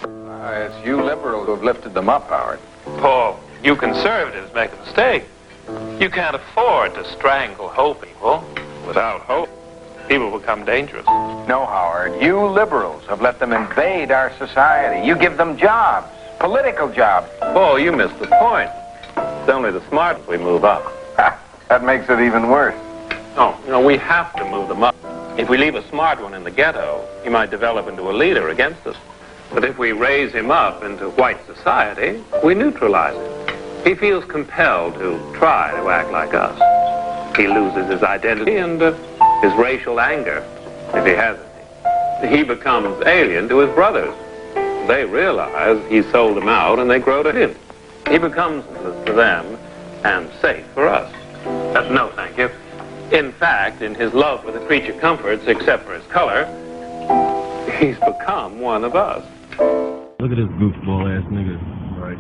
It's you liberals who have lifted them up, Howard. Paul, you conservatives make a mistake. You can't afford to strangle hope, people. Without hope, people become dangerous. No, Howard, you liberals have let them invade our society. You give them jobs, political jobs. Paul, you missed the point. It's only the smart we move up. Ha, that makes it even worse. No, we have to move them up. If we leave a smart one in the ghetto, he might develop into a leader against us. But if we raise him up into white society, we neutralize him. He feels compelled to try to act like us. He loses his identity and his racial anger, if he has any. He becomes alien to his brothers. They realize he sold them out and they grow to him. He becomes to them and safe for us. No, thank you. In fact, in his love for the creature comforts, except for his color, he's become one of us. Look at this goofball ass nigga. Right.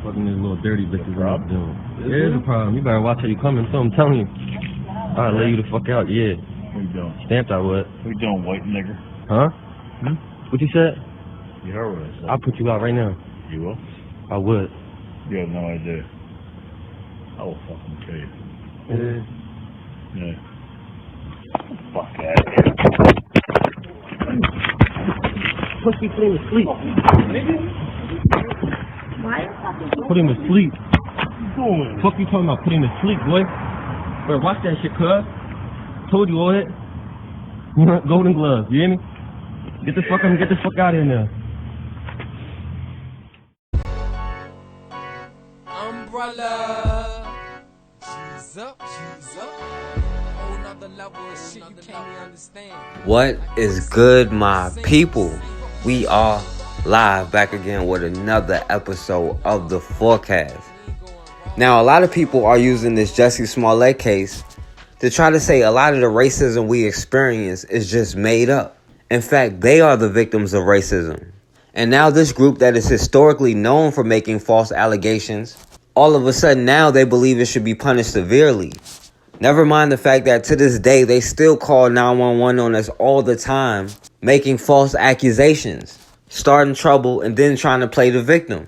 Fucking this little dirty bitches up doing. Yeah, it's a problem. You better watch how you coming, so I'm telling you. I'll lay you the fuck out, yeah. What you doing? Stamped I would. What you doing, white nigger? Huh? What you said? You heard what I said. I'll put you out right now. You will? I would. You have no idea. I will fucking kill you. Yeah. Yeah. Fuck that. Pussy, put him to sleep. Put him to sleep. Fuck you talking about? Put him to sleep, boy. Bro, watch that shit, cuz. Told you all that. Golden gloves, you hear me? Get the fuck out of here now. Umbrella. She's up. Whole nother level of shit you can't even understand. What is good, my people? We are live back again with another episode of The Forecast. Now, a lot of people are using this Jessie Smallette case to try to say a lot of the racism we experience is just made up. In fact, they are the victims of racism. And now this group that is historically known for making false allegations, all of a sudden now they believe it should be punished severely. Never mind the fact that to this day they still call 911 on us all the time, making false accusations, starting trouble, and then trying to play the victim.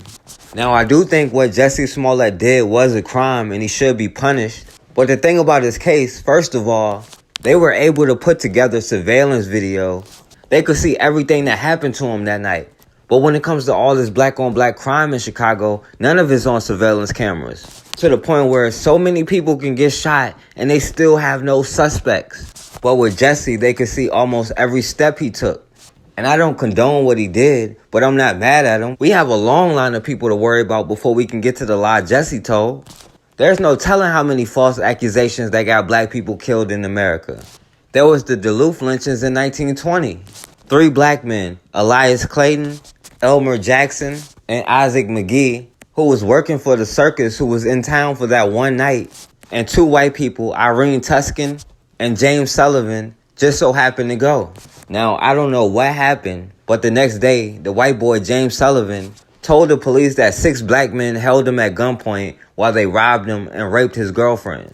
Now, I do think what Jessie Smallette did was a crime and he should be punished. But the thing about this case, first of all, they were able to put together surveillance video. They could see everything that happened to him that night. But when it comes to all this black-on-black crime in Chicago, none of it's on surveillance cameras. To the point where so many people can get shot and they still have no suspects. But with Jessie, they could see almost every step he took. And I don't condone what he did, but I'm not mad at him. We have a long line of people to worry about before we can get to the lie Jessie told. There's no telling how many false accusations that got black people killed in America. There was the Duluth lynchings in 1920. 3 black men, Elias Clayton, Elmer Jackson, and Issac McGhie, who was working for the circus, who was in town for that one night. And 2 white people, Irene Tusken and James Sullivan, just so happened to go. Now, I don't know what happened, but the next day, the white boy James Sullivan told the police that 6 black men held him at gunpoint while they robbed him and raped his girlfriend.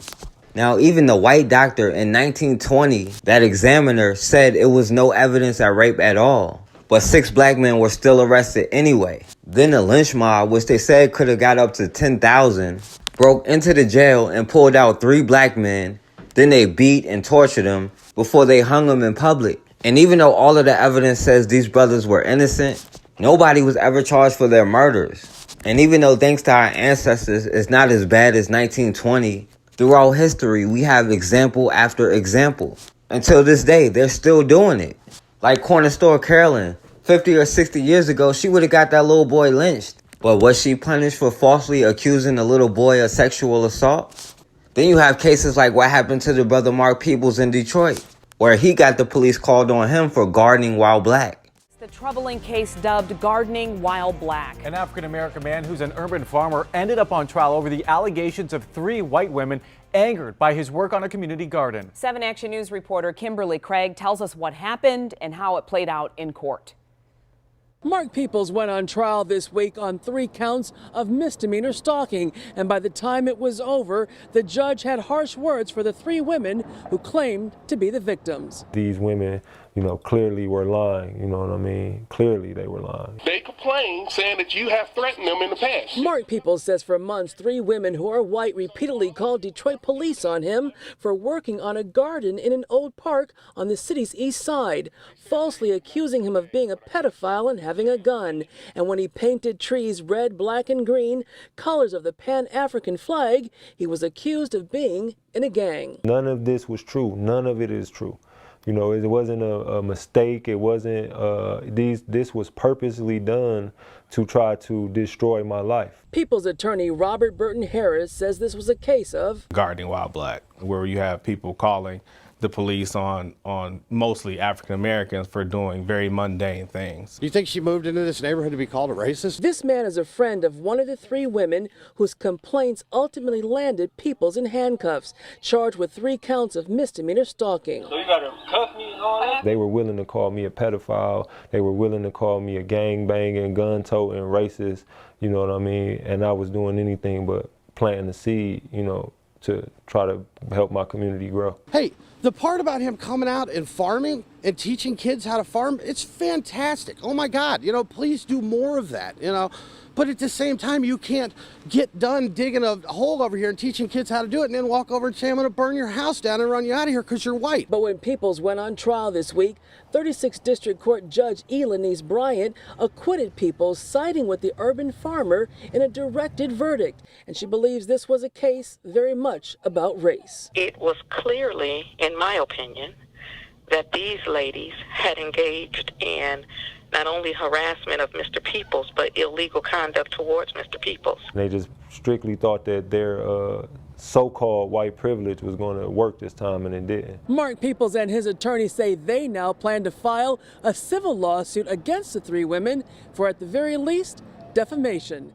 Now, even the white doctor in 1920, that examiner, said it was no evidence of rape at all. But 6 black men were still arrested anyway. Then the lynch mob, which they said could have got up to 10,000, broke into the jail and pulled out 3 black men. Then they beat and tortured them before they hung them in public. And even though all of the evidence says these brothers were innocent, nobody was ever charged for their murders. And even though, thanks to our ancestors, it's not as bad as 1920, throughout history, we have example after example. Until this day, they're still doing it. Like Cornerstore Caroline, 50 or 60 years ago, she would have got that little boy lynched. But was she punished for falsely accusing the little boy of sexual assault? Then you have cases like what happened to the brother Marc Pepples in Detroit, where he got the police called on him for gardening while black. The troubling case dubbed Gardening While Black. An African-American man who's an urban farmer ended up on trial over the allegations of 3 white women angered by his work on a community garden. 7 Action News reporter Kimberly Craig tells us what happened and how it played out in court. Marc Pepples went on trial this week on 3 counts of misdemeanor stalking, and by the time it was over, the judge had harsh words for the 3 women who claimed to be the victims. These women you know, clearly were lying, you know what I mean? Clearly they were lying. They complain saying that you have threatened them in the past. Marc Pepples says for months, 3 women who are white repeatedly called Detroit police on him for working on a garden in an old park on the city's east side, falsely accusing him of being a pedophile and having a gun. And when he painted trees red, black, and green, colors of the Pan-African flag, he was accused of being in a gang. None of this was true. None of it is true. You know, it wasn't a mistake. It wasn't, this was purposely done to try to destroy my life. People's attorney Robert Burton Harris says this was a case of gardening while black, where you have people calling the police on mostly African Americans for doing very mundane things. Do you think she moved into this neighborhood to be called a racist? This man is a friend of one of the 3 women whose complaints ultimately landed Pepples in handcuffs, charged with 3 counts of misdemeanor stalking. So you got to cuff me and all that? They were willing to call me a pedophile. They were willing to call me a gangbanging, gun-toting racist, you know what I mean? And I was doing anything but planting the seed, you know, to try to help my community grow. Hey, the part about him coming out and farming and teaching kids how to farm, it's fantastic. Oh my God, you know, please do more of that, you know. But at the same time, you can't get done digging a hole over here and teaching kids how to do it and then walk over and say, I'm gonna burn your house down and run you out of here because you're white. But when Pepples went on trial this week, 36th District Court Judge Elenise Bryant acquitted Pepples, siding with the urban farmer in a directed verdict. And she believes this was a case very much about race. It was clearly, in my opinion, that these ladies had engaged in not only harassment of Mr. Pepples, but illegal conduct towards Mr. Pepples. They just strictly thought that their so-called white privilege was going to work this time, and it didn't. Marc Pepples and his attorney say they now plan to file a civil lawsuit against the 3 women for, at the very least, defamation.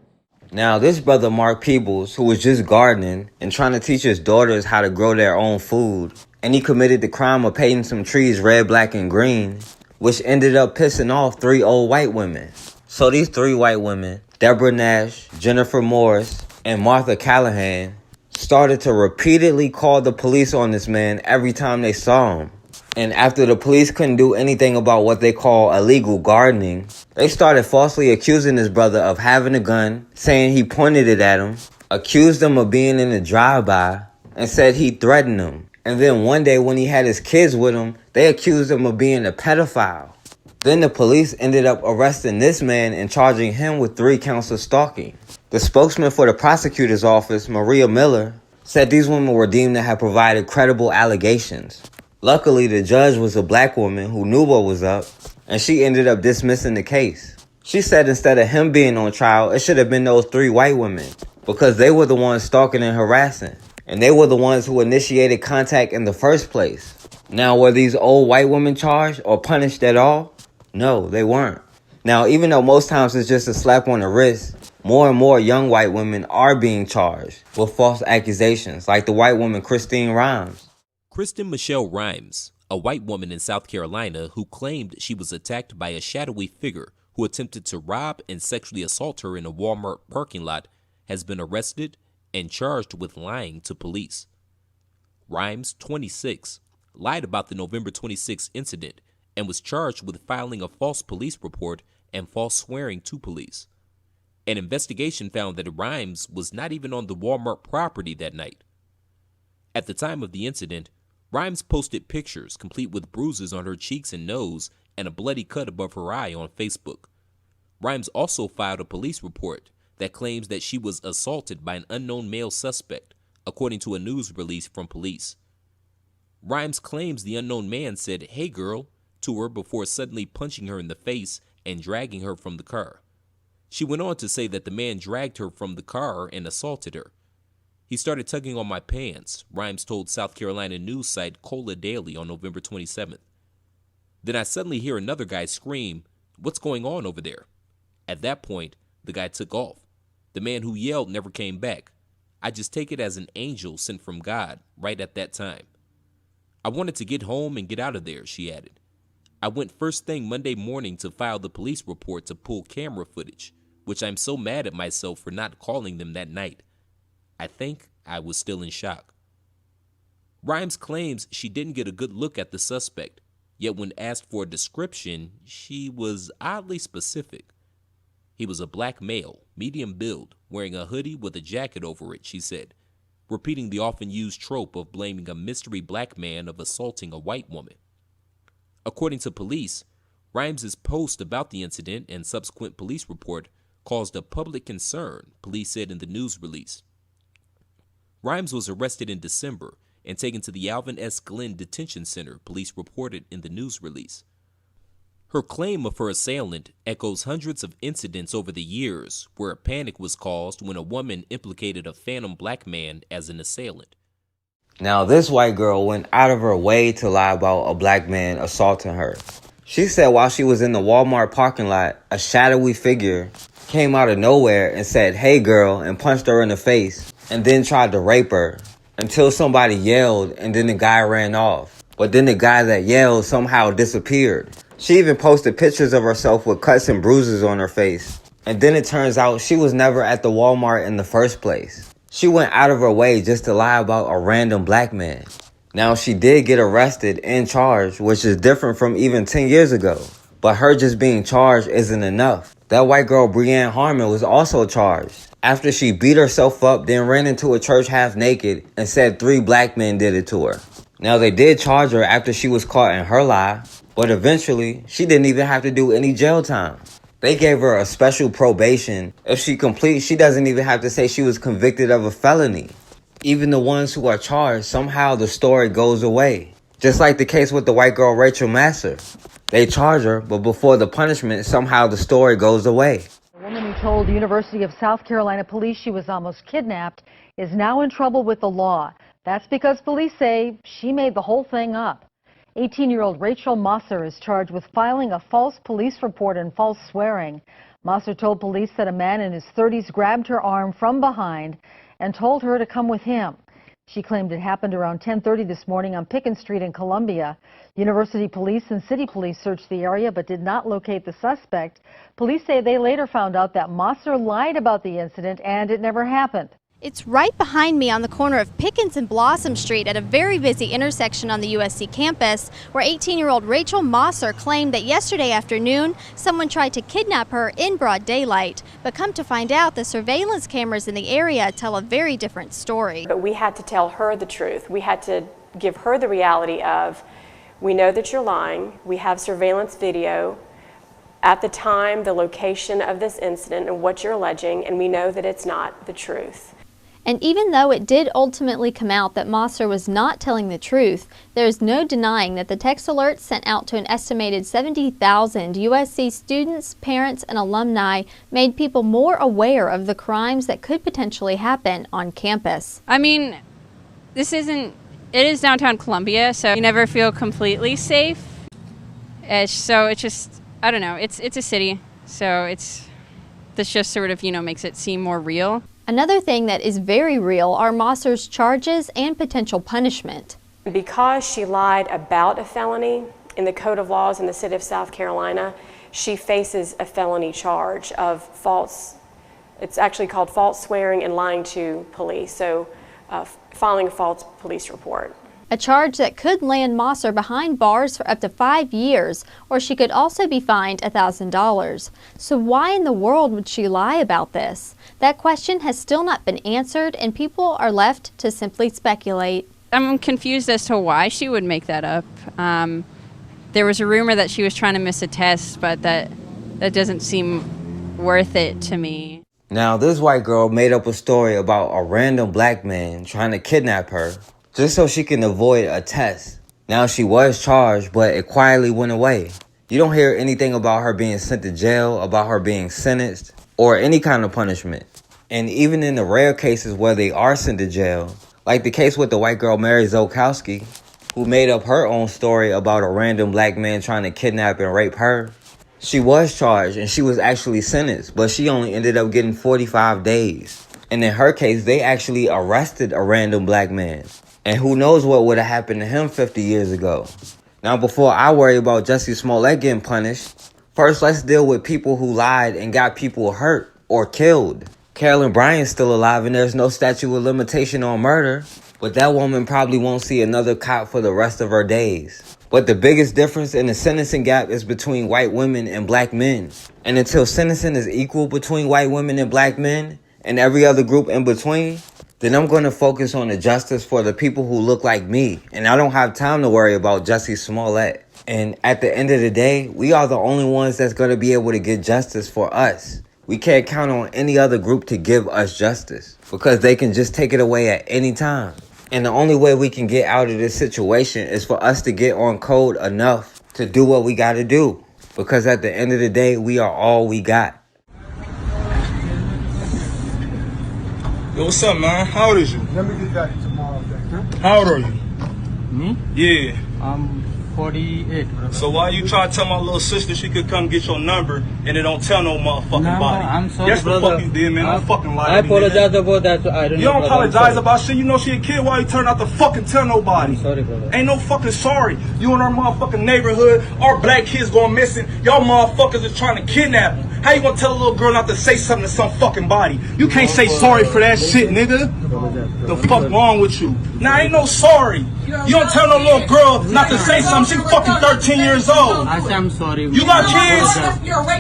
Now, this brother Marc Pepples, who was just gardening and trying to teach his daughters how to grow their own food, and he committed the crime of painting some trees red, black, and green, which ended up pissing off 3 old white women. So these 3 white women, Deborah Nash, Jennifer Morris, and Martha Callahan, started to repeatedly call the police on this man every time they saw him. And after the police couldn't do anything about what they call illegal gardening, they started falsely accusing this brother of having a gun, saying he pointed it at him, accused him of being in a drive-by, and said he threatened him. And then one day when he had his kids with him, they accused him of being a pedophile. Then the police ended up arresting this man and charging him with 3 counts of stalking. The spokesman for the prosecutor's office, Maria Miller, said these women were deemed to have provided credible allegations. Luckily, the judge was a black woman who knew what was up, and she ended up dismissing the case. She said instead of him being on trial, it should have been those 3 white women, because they were the ones stalking and harassing. And they were the ones who initiated contact in the first place. Now, were these old white women charged or punished at all? No, they weren't. Now, even though most times it's just a slap on the wrist, more and more young white women are being charged with false accusations, like the white woman Kristen Rimes. Kristen Michelle Rimes, a white woman in South Carolina who claimed she was attacked by a shadowy figure who attempted to rob and sexually assault her in a Walmart parking lot, has been arrested and charged with lying to police. Rimes, 26, lied about the November 26 incident and was charged with filing a false police report and false swearing to police. An investigation found that Rimes was not even on the Walmart property that night. At the time of the incident, Rimes posted pictures complete with bruises on her cheeks and nose and a bloody cut above her eye on Facebook. Rimes also filed a police report that claims that she was assaulted by an unknown male suspect, according to a news release from police. Rimes claims the unknown man said, "Hey girl," to her before suddenly punching her in the face and dragging her from the car. She went on to say that the man dragged her from the car and assaulted her. "He started tugging on my pants," Rimes told South Carolina news site Cola Daily on November 27th. "Then I suddenly hear another guy scream, 'What's going on over there?' At that point, the guy took off. The man who yelled never came back. I just take it as an angel sent from God right at that time. I wanted to get home and get out of there," she added. "I went first thing Monday morning to file the police report to pull camera footage, which I'm so mad at myself for not calling them that night. I think I was still in shock." Rimes claims she didn't get a good look at the suspect, Yet when asked for a description, she was oddly specific. He was a black male, medium build, wearing a hoodie with a jacket over it, she said, repeating the often used trope of blaming a mystery black man of assaulting a white woman. According to police, Rimes' post about the incident and subsequent police report caused a public concern, police said in the news release. Rimes was arrested in December and taken to the Alvin S. Glenn Detention Center, police reported in the news release. Her claim of her assailant echoes hundreds of incidents over the years where a panic was caused when a woman implicated a phantom black man as an assailant. Now, this white girl went out of her way to lie about a black man assaulting her. She said while she was in the Walmart parking lot, a shadowy figure came out of nowhere and said, "Hey girl," and punched her in the face, and then tried to rape her until somebody yelled and then the guy ran off. But then the guy that yelled somehow disappeared. She even posted pictures of herself with cuts and bruises on her face. And then it turns out she was never at the Walmart in the first place. She went out of her way just to lie about a random black man. Now, she did get arrested and charged, which is different from even 10 years ago. But her just being charged isn't enough. That white girl, Breanne Harmon, was also charged after she beat herself up, then ran into a church half naked and said 3 black men did it to her. Now, they did charge her after she was caught in her lie, but eventually, she didn't even have to do any jail time. They gave her a special probation. If she completes, she doesn't even have to say she was convicted of a felony. Even the ones who are charged, somehow the story goes away. Just like the case with the white girl Rachel Massor. They charge her, but before the punishment, somehow the story goes away. The woman who told University of South Carolina police she was almost kidnapped is now in trouble with the law. That's because police say she made the whole thing up. 18-year-old Rachel Massor is charged with filing a false police report and false swearing. Massor told police that a man in his 30s grabbed her arm from behind and told her to come with him. She claimed it happened around 10:30 this morning on Pickens Street in Columbia. University police and city police searched the area but did not locate the suspect. Police say they later found out that Massor lied about the incident and it never happened. It's right behind me on the corner of Pickens and Blossom Street at a very busy intersection on the USC campus where 18-year-old Rachel Massor claimed that yesterday afternoon someone tried to kidnap her in broad daylight. But come to find out, the surveillance cameras in the area tell a very different story. But we had to tell her the truth. We had to give her the reality of, we know that you're lying. We have surveillance video at the time, the location of this incident and what you're alleging, and we know that it's not the truth. And even though it did ultimately come out that Massor was not telling the truth, there is no denying that the text alerts sent out to an estimated 70,000 USC students, parents, and alumni made people more aware of the crimes that could potentially happen on campus. I mean, it is downtown Columbia, so you never feel completely safe. So it's just, I don't know, it's a city, so this just sort of, makes it seem more real. Another thing that is very real are Massor's charges and potential punishment. Because she lied about a felony in the Code of Laws in the city of South Carolina, she faces a felony charge of it's actually called false swearing and lying to police, so filing a false police report. A charge that could land Massor behind bars for up to 5 years, or she could also be fined $1,000. So why in the world would she lie about this? That question has still not been answered, and people are left to simply speculate. I'm confused as to why she would make that up. There was a rumor that she was trying to miss a test, but that doesn't seem worth it to me. Now, this white girl made up a story about a random black man trying to kidnap her just so she can avoid a test. Now, she was charged, but it quietly went away. You don't hear anything about her being sent to jail, about her being sentenced, or any kind of punishment. And even in the rare cases where they are sent to jail, like the case with the white girl Mary Zolkowski, who made up her own story about a random black man trying to kidnap and rape her, she was charged and she was actually sentenced, but she only ended up getting 45 days. And in her case, they actually arrested a random black man. And who knows what would have happened to him 50 years ago. Now, before I worry about Jessie Smallette getting punished, first let's deal with people who lied and got people hurt or killed. Carolyn Bryant's still alive and there's no statute of limitation on murder. But that woman probably won't see another cop for the rest of her days. But the biggest difference in the sentencing gap is between white women and black men. And until sentencing is equal between white women and black men and every other group in between, then I'm going to focus on the justice for the people who look like me. And I don't have time to worry about Jessie Smallette. And at the end of the day, we are the only ones that's going to be able to get justice for us. We can't count on any other group to give us justice because they can just take it away at any time. And the only way we can get out of this situation is for us to get on code enough to do what we got to do. Because at the end of the day, we are all we got. Yo, what's up, man? How old is you? Let me get that tomorrow. How old are you? Me? Yeah. I'm 48. So why you try to tell my little sister she could come get your number and it don't tell no motherfucking body? I'm sorry, yes, brother. the fuck you did, man. Don't fucking lie I to me, apologize man. about that. I don't You know, don't brother. apologize about shit. You know she a kid. Why you turn out to fucking tell nobody? I'm sorry, brother. Ain't no fucking sorry. You in our motherfucking neighborhood, our black kids going missing. Y'all motherfuckers is trying to kidnap them. How you gonna tell a little girl not to say something to some fucking body? You can't say sorry for that shit, nigga. The fuck wrong with you? Nah, ain't no sorry. You don't tell no little girl not to say something. She fucking 13 years old. I say I'm sorry. You got kids?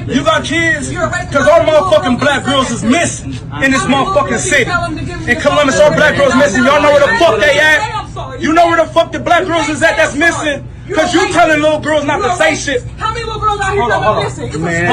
You got kids? Because our motherfucking black girls is missing in this motherfucking city. In Columbus, our black girls missing. Y'all know where the fuck they at? You know where the fuck the black girls is at that's missing? Because you telling little girls not to say shit. How many little girls out here that missing?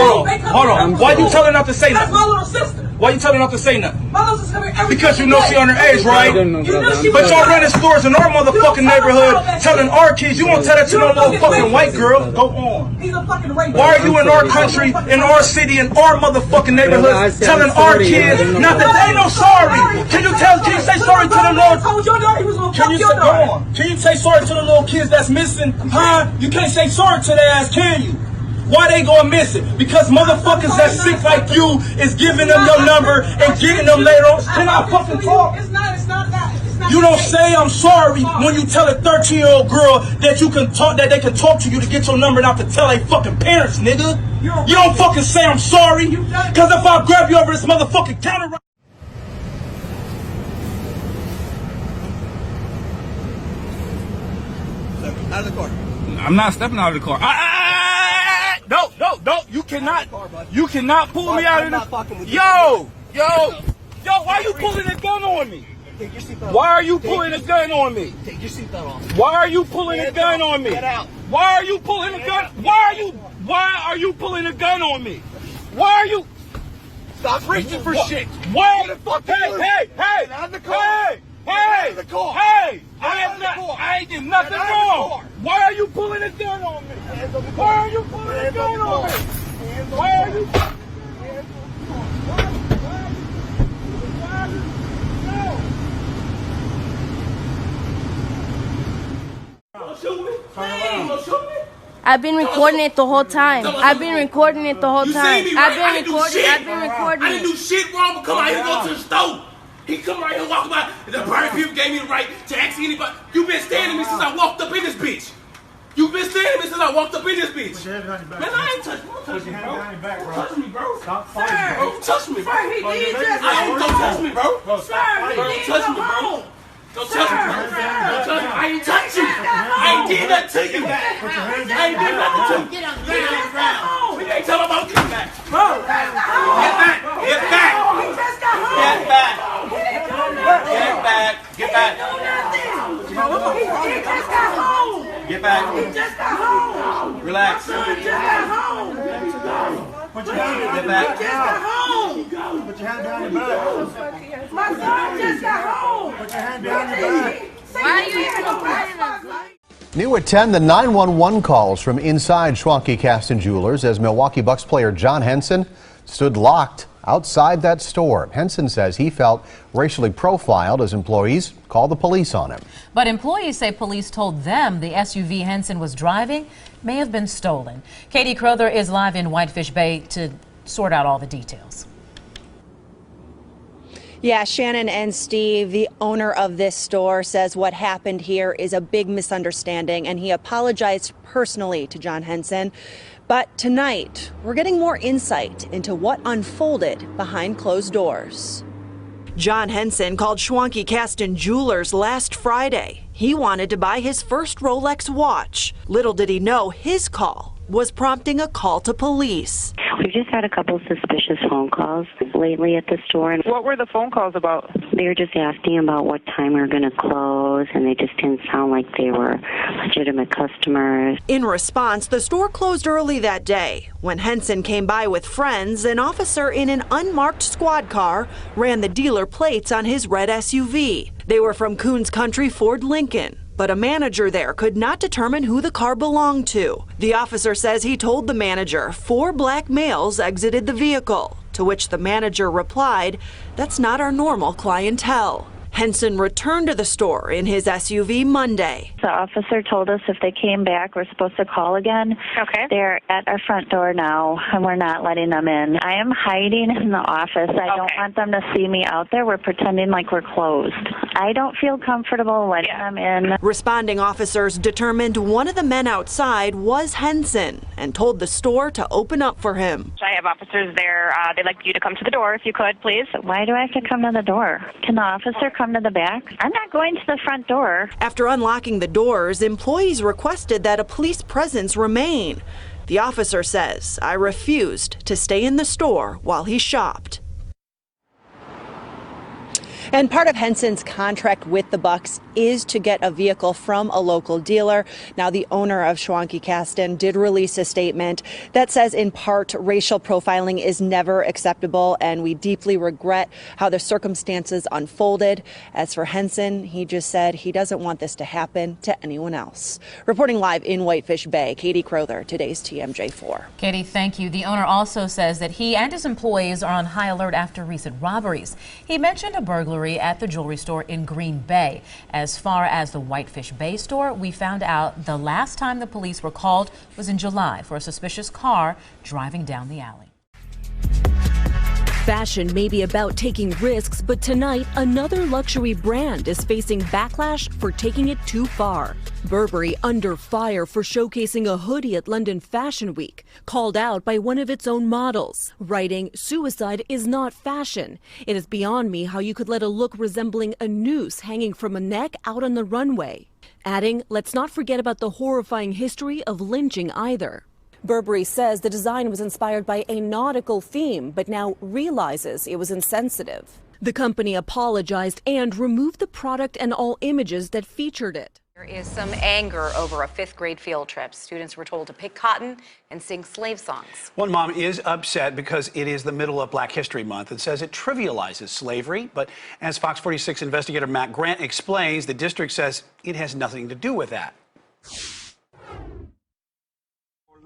Hold on. Why you telling her not to say nothing? That's my little sister. Why you telling her not to say nothing? My little sister come here every Because you know she underage, right? But y'all running stores in our motherfucking neighborhood telling our kids. You won't tell that to no little fucking white girl. Go on. He's a fucking rapist. Why are you in our country, in our city, in our motherfucking neighborhood telling our kids not that they no sorry? Can you say sorry to the little? Can you say, go on? Can you say sorry to the little kids that's missing? Huh? You can't say sorry to their ass, can you? Why they going missing? Because motherfuckers that's sick like you is giving them your number and getting them later on. Can I fucking talk? It's not that. You don't say I'm sorry when you tell a 13-year-old girl that you can talk, that they can talk to you to get your number, not to tell their fucking parents, nigga. You don't fucking say I'm sorry. Because if I grab you over this motherfucking counter right. Out of the car. I'm not stepping out of the car. No, you cannot pull me out of the. Yo, why are you pulling a gun on me? Why are you pulling a gun on me? Take your seatbelt off. Why are you pulling a gun on me? Get out. Why are you pulling a gun? Why are you pulling a gun on me? Why are you? Stop reaching for shit. Why the fuck? Hey! Out of the car. Hey! The car. Hey! I ain't did nothing wrong. Why are you pulling a gun on me? Why are you pulling a gun on me? Why are you? I've been recording it the whole time. I've been recording it the whole time. I've been recording. I didn't do shit wrong, but come out here and go to the store. He come right here walking by. The burn people gave me the right to ask anybody. You've been standing me since I walked up in this bitch. You've been standing me since I walked up in this bitch. Man, I ain't touching you. Don't touch me, bro. Don't touch me, bro. Stop fighting, bro. Don't touch me, bro. Don't touch me, bro. Don't touch me, bro. Don't touch me, bro. I ain't touch you. I ain't did nothing to you. I ain't did nothing to you. Get on the ground. We ain't talking about getting back. Bro. Get back. Get back. Get back. Get back. Get back. He just got home. Get back. He just got home. Relax. My son just got home. Put your hand Get back. He just got home. Put your hand behind your back. My son just got home. Put your hand behind your back. Why are you even complaining? New at 10, the 911 calls from inside Schwanke Caston Jewelers as Milwaukee Bucks player John Henson stood locked outside that store. Henson says he felt racially profiled as employees called the police on him. But employees say police told them the SUV Henson was driving may have been stolen. Katie Crowther is live in Whitefish Bay to sort out all the details. Yeah, Shannon and Steve, the owner of this store, says what happened here is a big misunderstanding, and he apologized personally to John Henson. But tonight, we're getting more insight into what unfolded behind closed doors. John Henson called Schwanke Caston Jewelers last Friday. He wanted to buy his first Rolex watch. Little did he know his call was prompting a call to police. We've just had a couple suspicious phone calls lately at the store. And what were the phone calls about? They were just asking about what time we were going to close, and they just didn't sound like they were legitimate customers. In response, the store closed early that day. When Henson came by with friends, an officer in an unmarked squad car ran the dealer plates on his red SUV. They were from Coons Country Ford Lincoln, but a manager there could not determine who the car belonged to. The officer says he told the manager 4 black males exited the vehicle, to which the manager replied, "That's not our normal clientele." Henson returned to the store in his SUV Monday. The officer told us if they came back, we're supposed to call again. Okay. They're at our front door now, and we're not letting them in. I am hiding in the office. I don't want them to see me out there. We're pretending like we're closed. I don't feel comfortable letting them in. Responding officers determined one of the men outside was Henson and told the store to open up for him. I have officers there. They'd like you to come to the door if you could, please. Why do I have to come to the door? Can the officer come to the back? I'm not going to the front door. After unlocking the doors, employees requested that a police presence remain. The officer says, "I refused to stay in the store while he shopped." And part of Henson's contract with the Bucks is to get a vehicle from a local dealer. Now, the owner of Schwanke Caston did release a statement that says, in part, racial profiling is never acceptable, and we deeply regret how the circumstances unfolded. As for Henson, he just said he doesn't want this to happen to anyone else. Reporting live in Whitefish Bay, Katie Crowther, today's TMJ4. Katie, thank you. The owner also says that he and his employees are on high alert after recent robberies. He mentioned a burglary at the jewelry store in Green Bay. As far as the Whitefish Bay store, we found out the last time the police were called was in July for a suspicious car driving down the alley. Fashion may be about taking risks, but tonight another luxury brand is facing backlash for taking it too far. Burberry under fire for showcasing a hoodie at London Fashion Week, called out by one of its own models, writing, "Suicide is not fashion. It is beyond me how you could let a look resembling a noose hanging from a neck out on the runway." Adding, "Let's not forget about the horrifying history of lynching either." Burberry says the design was inspired by a nautical theme, but now realizes it was insensitive. The company apologized and removed the product and all images that featured it. There is some anger over a 5th grade field trip. Students were told to pick cotton and sing slave songs. One mom is upset because it is the middle of Black History Month and says it trivializes slavery. But as Fox 46 investigator Matt Grant explains, the district says it has nothing to do with that.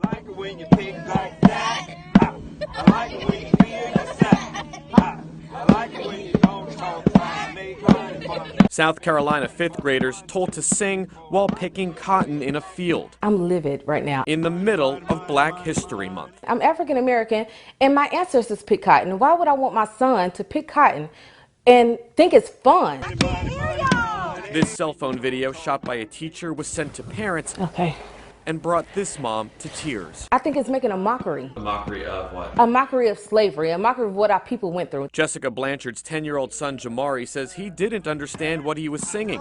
I like it when you pick like that. I like it when you feel your side. I like it when you don't talk about make fun. South Carolina 5th graders told to sing while picking cotton in a field. I'm livid right now. In the middle of Black History Month. I'm African American and my ancestors picked cotton. Why would I want my son to pick cotton and think it's fun? This cell phone video shot by a teacher was sent to parents. Okay. And brought this mom to tears. I think it's making a mockery. A mockery of what? A mockery of slavery, a mockery of what our people went through. Jessica Blanchard's 10-year-old son Jamari says he didn't understand what he was singing.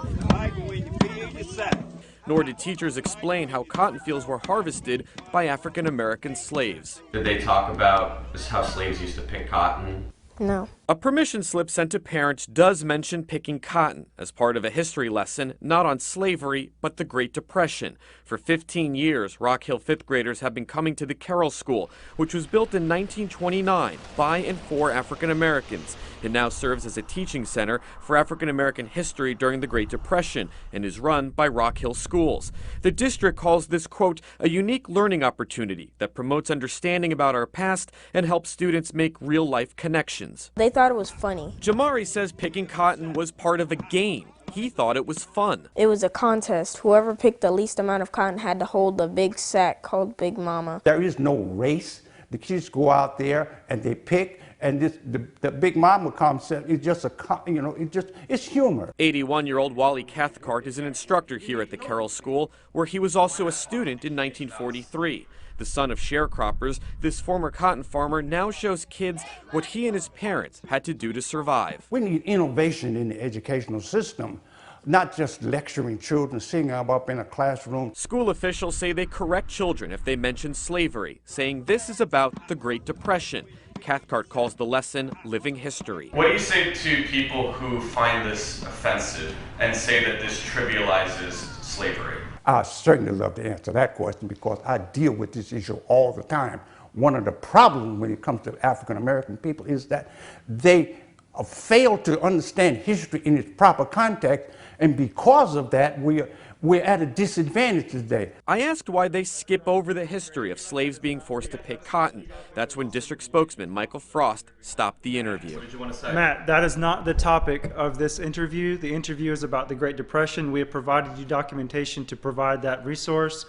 Nor did teachers explain how cotton fields were harvested by African American slaves. Did they talk about how slaves used to pick cotton? No. A permission slip sent to parents does mention picking cotton as part of a history lesson, not on slavery, but the Great Depression. For 15 years, Rock Hill 5th graders have been coming to the Carroll School, which was built in 1929 by and for African Americans. It now serves as a teaching center for African American history during the Great Depression and is run by Rock Hill Schools. The district calls this, quote, a unique learning opportunity that promotes understanding about our past and helps students make real-life connections. They thought it was funny. Jamari says picking cotton was part of a game. He thought it was fun. It was a contest. Whoever picked the least amount of cotton had to hold the big sack called Big Mama. There is no race. The kids go out there and they pick, And this, the Big Mama concept is just it's humor. 81-year-old Wally Cathcart is an instructor here at the Carroll School, where he was also a student in 1943. The son of sharecroppers, this former cotton farmer now shows kids what he and his parents had to do to survive. We need innovation in the educational system, not just lecturing children, sitting up in a classroom. School officials say they correct children if they mention slavery, saying this is about the Great Depression. Cathcart calls the lesson living history. What do you say to people who find this offensive and say that this trivializes slavery? I certainly love to answer that question because I deal with this issue all the time. One of the problems when it comes to African American people is that they fail to understand history in its proper context, and because of that, we're at a disadvantage today. I asked why they skip over the history of slaves being forced to pick cotton. That's when district spokesman Michael Frost stopped the interview. What did you want to say? Matt, that is not the topic of this interview. The interview is about the Great Depression. We have provided you documentation to provide that resource.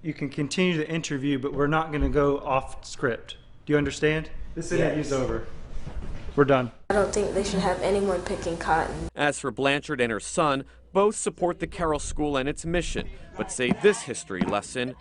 You can continue the interview, but we're not going to go off script. Do you understand? This interview's over. We're done. I don't think they should have anyone picking cotton. As for Blanchard and her son, both support the Carroll School and its mission, but say this history lesson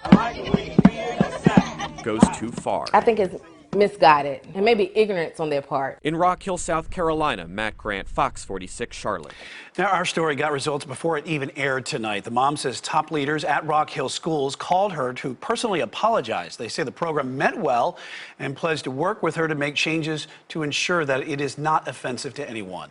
goes too far. I think it's misguided and maybe ignorance on their part. In Rock Hill, South Carolina, Matt Grant, Fox 46, Charlotte. Now, our story got results before it even aired tonight. The mom says top leaders at Rock Hill schools called her to personally apologize. They say the program meant well and pledged to work with her to make changes to ensure that it is not offensive to anyone.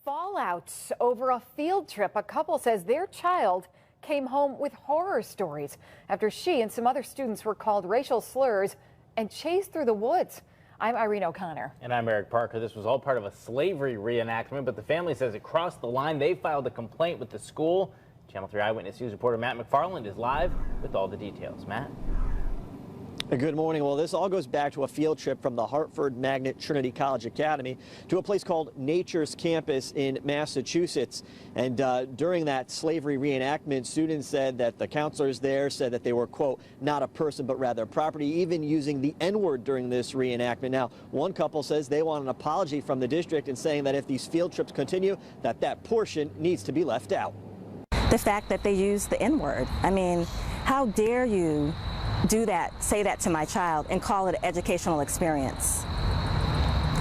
Fallout over a field trip. A couple says their child came home with horror stories after she and some other students were called racial slurs and chased through the woods. I'm Irene O'Connor. And I'm Eric Parker. This was all part of a slavery reenactment, but the family says it crossed the line. They filed a complaint with the school. Channel 3 Eyewitness News reporter Matt McFarland is live with all the details. Matt? Good morning. Well, this all goes back to a field trip from the Hartford Magnet Trinity College Academy to a place called Nature's Campus in Massachusetts. And during that slavery reenactment, students said that the counselors there said that they were, quote, not a person, but rather property, even using the N-word during this reenactment. Now, one couple says they want an apology from the district and saying that if these field trips continue, that portion needs to be left out. The fact that they use the N-word. I mean, how dare you do that, say that to my child and call it an educational experience?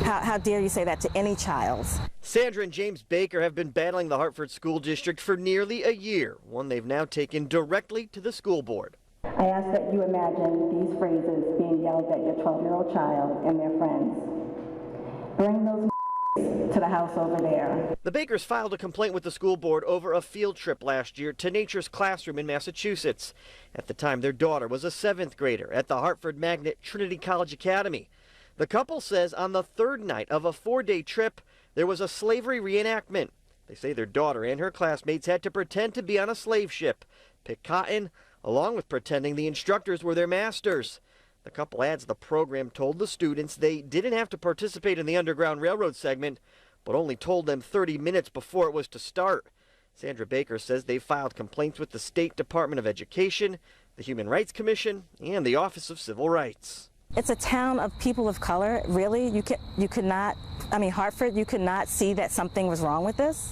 How dare you say that to any child? Sandra and James Baker have been battling the Hartford School District for nearly a year, one they've now taken directly to the school board. I ask that you imagine these phrases being yelled at your 12-year-old child and their friends. Bring those to the house over there. The Bakers filed a complaint with the school board over a field trip last year to Nature's Classroom in Massachusetts. At the time, their daughter was a 7th grader at the Hartford Magnet Trinity College Academy. The couple says on the third night of a 4-day trip, there was a slavery reenactment. They say their daughter and her classmates had to pretend to be on a slave ship, pick cotton, along with pretending the instructors were their masters. The couple adds the program told the students they didn't have to participate in the Underground Railroad segment, but only told them 30 minutes before it was to start. Sandra Baker says they filed complaints with the State Department of Education, the Human Rights Commission, and the Office of Civil Rights. It's a town of people of color. Really? You could not, I mean, Hartford, you could not see that something was wrong with this?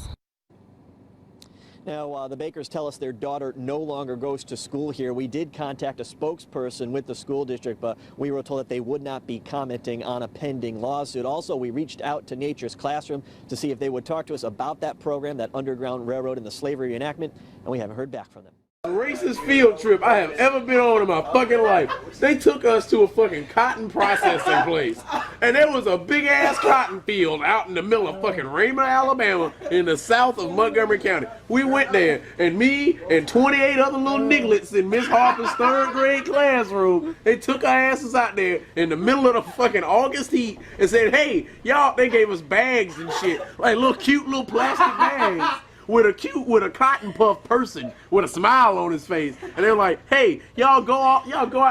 Now, the Bakers tell us their daughter no longer goes to school here. We did contact a spokesperson with the school district, but we were told that they would not be commenting on a pending lawsuit. Also, we reached out to Nature's Classroom to see if they would talk to us about that program, that Underground Railroad and the slavery reenactment, and we haven't heard back from them. Racist field trip I have ever been on in my fucking life. They took us to a fucking cotton processing place. And there was a big ass cotton field out in the middle of fucking Raymond, Alabama, in the south of Montgomery County. We went there, and me and 28 other little nigglets in Miss Harper's 3rd grade classroom, they took our asses out there in the middle of the fucking August heat and said, hey, y'all, they gave us bags and shit, like little cute little plastic bags. With a cotton puff person with a smile on his face, and they're like, "Hey, y'all go out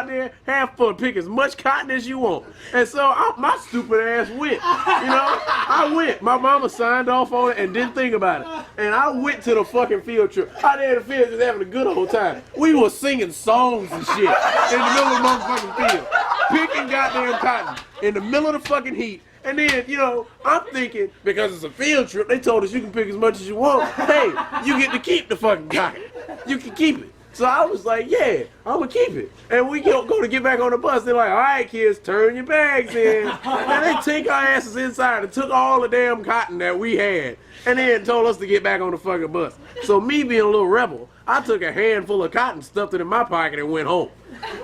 there, have fun, pick as much cotton as you want." And so my stupid ass went. You know, I went. My mama signed off on it and didn't think about it, and I went to the fucking field trip. Out there in the field, just having a good old time. We were singing songs and shit in the middle of the motherfucking field, picking goddamn cotton in the middle of the fucking heat. And then, you know, I'm thinking, because it's a field trip, they told us you can pick as much as you want. Hey, you get to keep the fucking cotton. You can keep it. So I was like, yeah, I'm going to keep it. And we go to get back on the bus. They're like, all right, kids, turn your bags in. And they take our asses inside and took all the damn cotton that we had and then told us to get back on the fucking bus. So me being a little rebel, I took a handful of cotton, stuffed it in my pocket, and went home.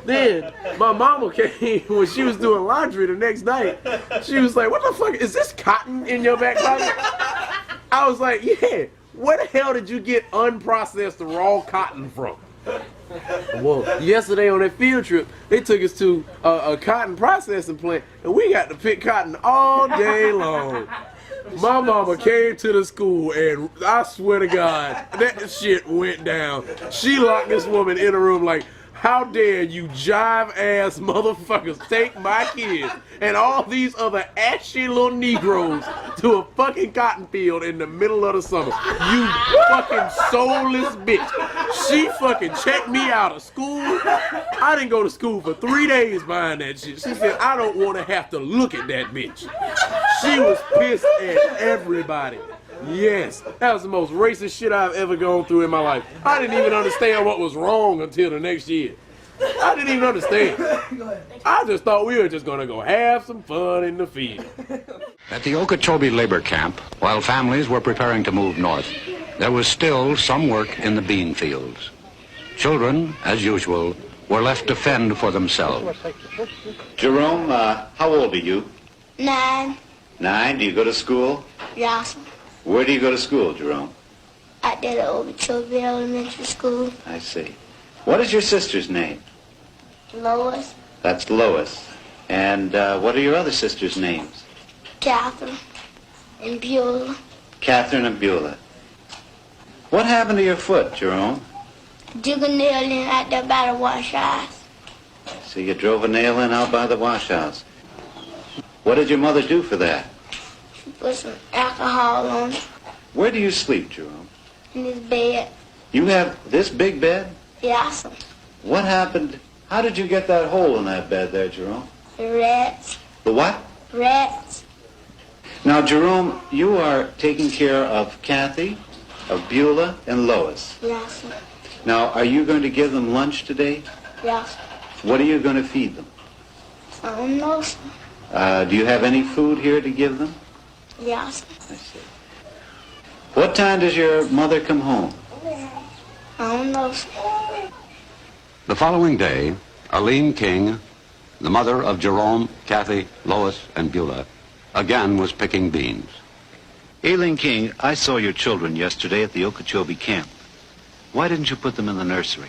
Then my mama came when she was doing laundry the next night. She was like, what the fuck, is this cotton in your back pocket? I was like, yeah, where the hell did you get unprocessed raw cotton from? Well, yesterday on that field trip, they took us to a cotton processing plant, and we got to pick cotton all day long. My mama came to the school, and I swear to God, that shit went down. She locked this woman in a room like, how dare you jive-ass motherfuckers take my kids and all these other ashy little Negroes to a fucking cotton field in the middle of the summer. You fucking soulless bitch. She fucking checked me out of school. I didn't go to school for 3 days behind that shit. She said, I don't want to have to look at that bitch. She was pissed at everybody. Yes, that was the most racist shit I've ever gone through in my life. I didn't even understand what was wrong until the next year. I didn't even understand. I just thought we were just going to go have some fun in the field. At the Okeechobee labor camp, while families were preparing to move north, there was still some work in the bean fields. Children, as usual, were left to fend for themselves. Jerome, how old are you? 9. 9? Do you go to school? Yes. Where do you go to school, Jerome? At the Okeechobee Elementary School. I see. What is your sister's name? Lois. That's Lois. And what are your other sisters' names? Catherine and Beulah. Catherine and Beulah. What happened to your foot, Jerome? Dig a nail in out there by the wash house. So you drove a nail in out by the wash house. What did your mother do for that? She put some alcohol on it. Where do you sleep, Jerome? In this bed. You have this big bed? Yes. What happened? How did you get that hole in that bed there, Jerome? The rats. The what? Rats. Now, Jerome, you are taking care of Kathy, of Beulah, and Lois. Yes. Now, are you going to give them lunch today? Yes. What are you going to feed them? I don't know, sir. Do you have any food here to give them? Yes. I see. What time does your mother come home? I don't know, sir. The following day, Arlene King, the mother of Jerome, Kathy, Lois, and Beulah, again was picking beans. Aileen King, I saw your children yesterday at the Okeechobee camp. Why didn't you put them in the nursery?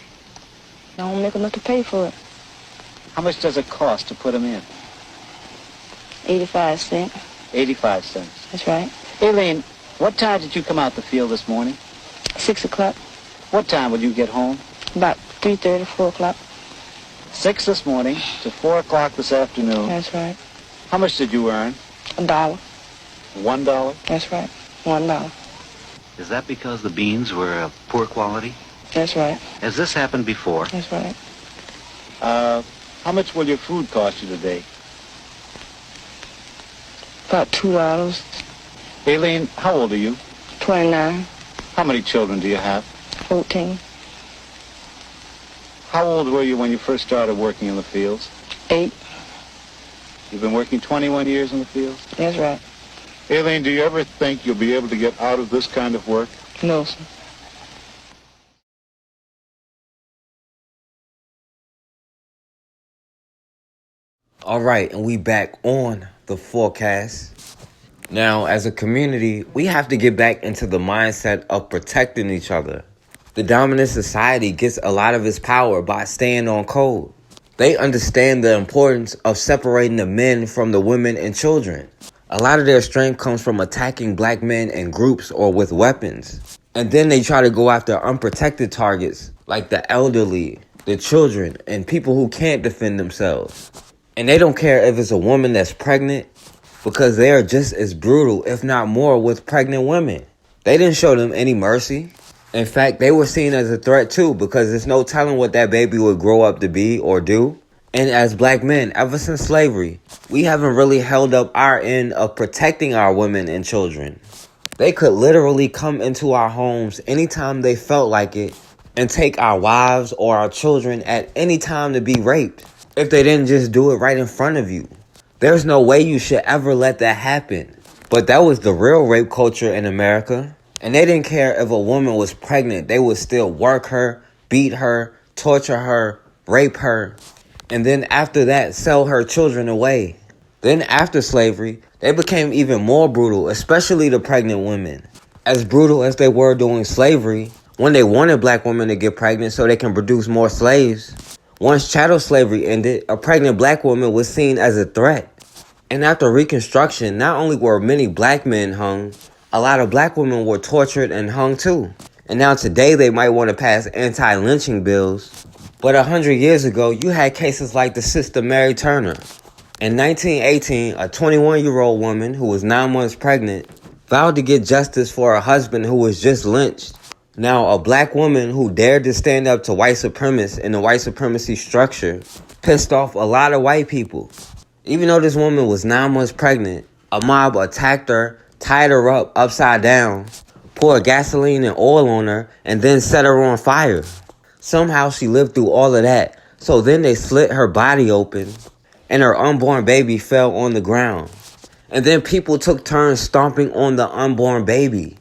I don't make enough to pay for it. How much does it cost to put them in? 85 cents. 85 cents. That's right. Aileen, what time did you come out the field this morning? 6 o'clock. What time will you get home? About 3:30, 4 o'clock. 6 this morning to 4 o'clock this afternoon. That's right. How much did you earn? $1. $1? That's right. $1. Is that because the beans were of poor quality? That's right. Has this happened before? That's right. How much will your food cost you today? About $2. Aileen, how old are you? 29. How many children do you have? 14. How old were you when you first started working in the fields? 8. You've been working 21 years in the fields? That's right. Aileen, do you ever think you'll be able to get out of this kind of work? No, sir. All right, and we back on the forecast. Now, as a community, we have to get back into the mindset of protecting each other. The dominant society gets a lot of its power by staying on code. They understand the importance of separating the men from the women and children. A lot of their strength comes from attacking black men in groups or with weapons. And then they try to go after unprotected targets like the elderly, the children, and people who can't defend themselves. And they don't care if it's a woman that's pregnant, because they are just as brutal, if not more, with pregnant women. They didn't show them any mercy. In fact, they were seen as a threat too, because there's no telling what that baby would grow up to be or do. And as black men, ever since slavery, we haven't really held up our end of protecting our women and children. They could literally come into our homes anytime they felt like it and take our wives or our children at any time to be raped if they didn't just do it right in front of you. There's no way you should ever let that happen. But that was the real rape culture in America. And they didn't care if a woman was pregnant. They would still work her, beat her, torture her, rape her, and then after that, sell her children away. Then after slavery, they became even more brutal, especially the pregnant women. As brutal as they were during slavery, when they wanted black women to get pregnant so they can produce more slaves. Once chattel slavery ended, a pregnant black woman was seen as a threat. And after Reconstruction, not only were many black men hung, a lot of black women were tortured and hung too. And now today they might want to pass anti-lynching bills. But 100 years ago, you had cases like the sister Mary Turner. In 1918, a 21-year-old woman who was 9 months pregnant vowed to get justice for her husband who was just lynched. Now, a black woman who dared to stand up to white supremacists in the white supremacy structure pissed off a lot of white people. Even though this woman was 9 months pregnant, a mob attacked her, tied her up upside down, poured gasoline and oil on her, and then set her on fire. Somehow she lived through all of that, so then they slit her body open, and her unborn baby fell on the ground. And then people took turns stomping on the unborn baby,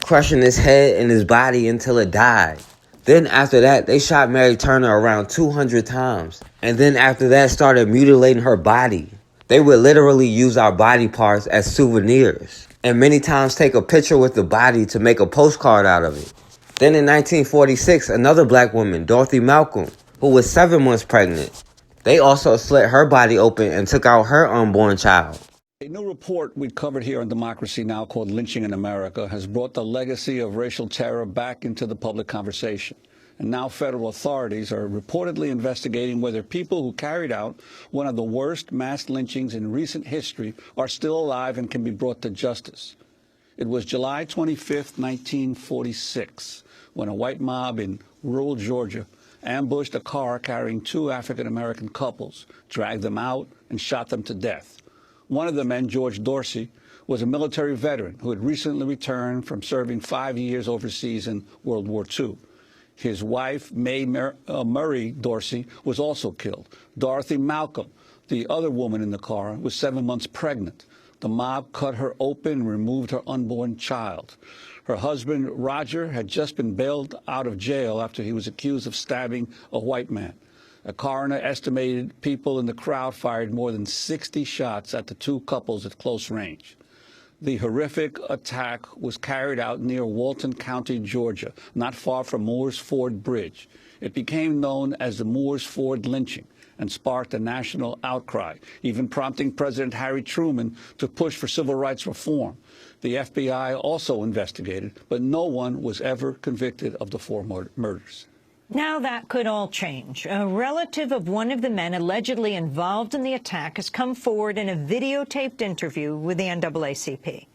crushing his head and his body until it died. Then after that, they shot Mary Turner around 200 times, and then after that started mutilating her body. They would literally use our body parts as souvenirs, and many times take a picture with the body to make a postcard out of it. Then in 1946, another black woman, Dorothy Malcolm, who was 7 months pregnant, they also slit her body open and took out her unborn child. A new report we covered here on Democracy Now! Called Lynching in America has brought the legacy of racial terror back into the public conversation. And now federal authorities are reportedly investigating whether people who carried out one of the worst mass lynchings in recent history are still alive and can be brought to justice. It was July 25th, 1946, when a white mob in rural Georgia ambushed a car carrying 2 African-American couples, dragged them out, and shot them to death. One of the men, George Dorsey, was a military veteran who had recently returned from serving 5 years overseas in World War II. His wife, Mae Murray Dorsey, was also killed. Dorothy Malcolm, the other woman in the car, was 7 months pregnant. The mob cut her open and removed her unborn child. Her husband, Roger, had just been bailed out of jail after he was accused of stabbing a white man. A coroner estimated people in the crowd fired more than 60 shots at the 2 couples at close range. The horrific attack was carried out near Walton County, Georgia, not far from Moores Ford Bridge. It became known as the Moores Ford lynching and sparked a national outcry, even prompting President Harry Truman to push for civil rights reform. The FBI also investigated, but no one was ever convicted of the 4 murders. Now that could all change. A relative of one of the men allegedly involved in the attack has come forward in a videotaped interview with the NAACP.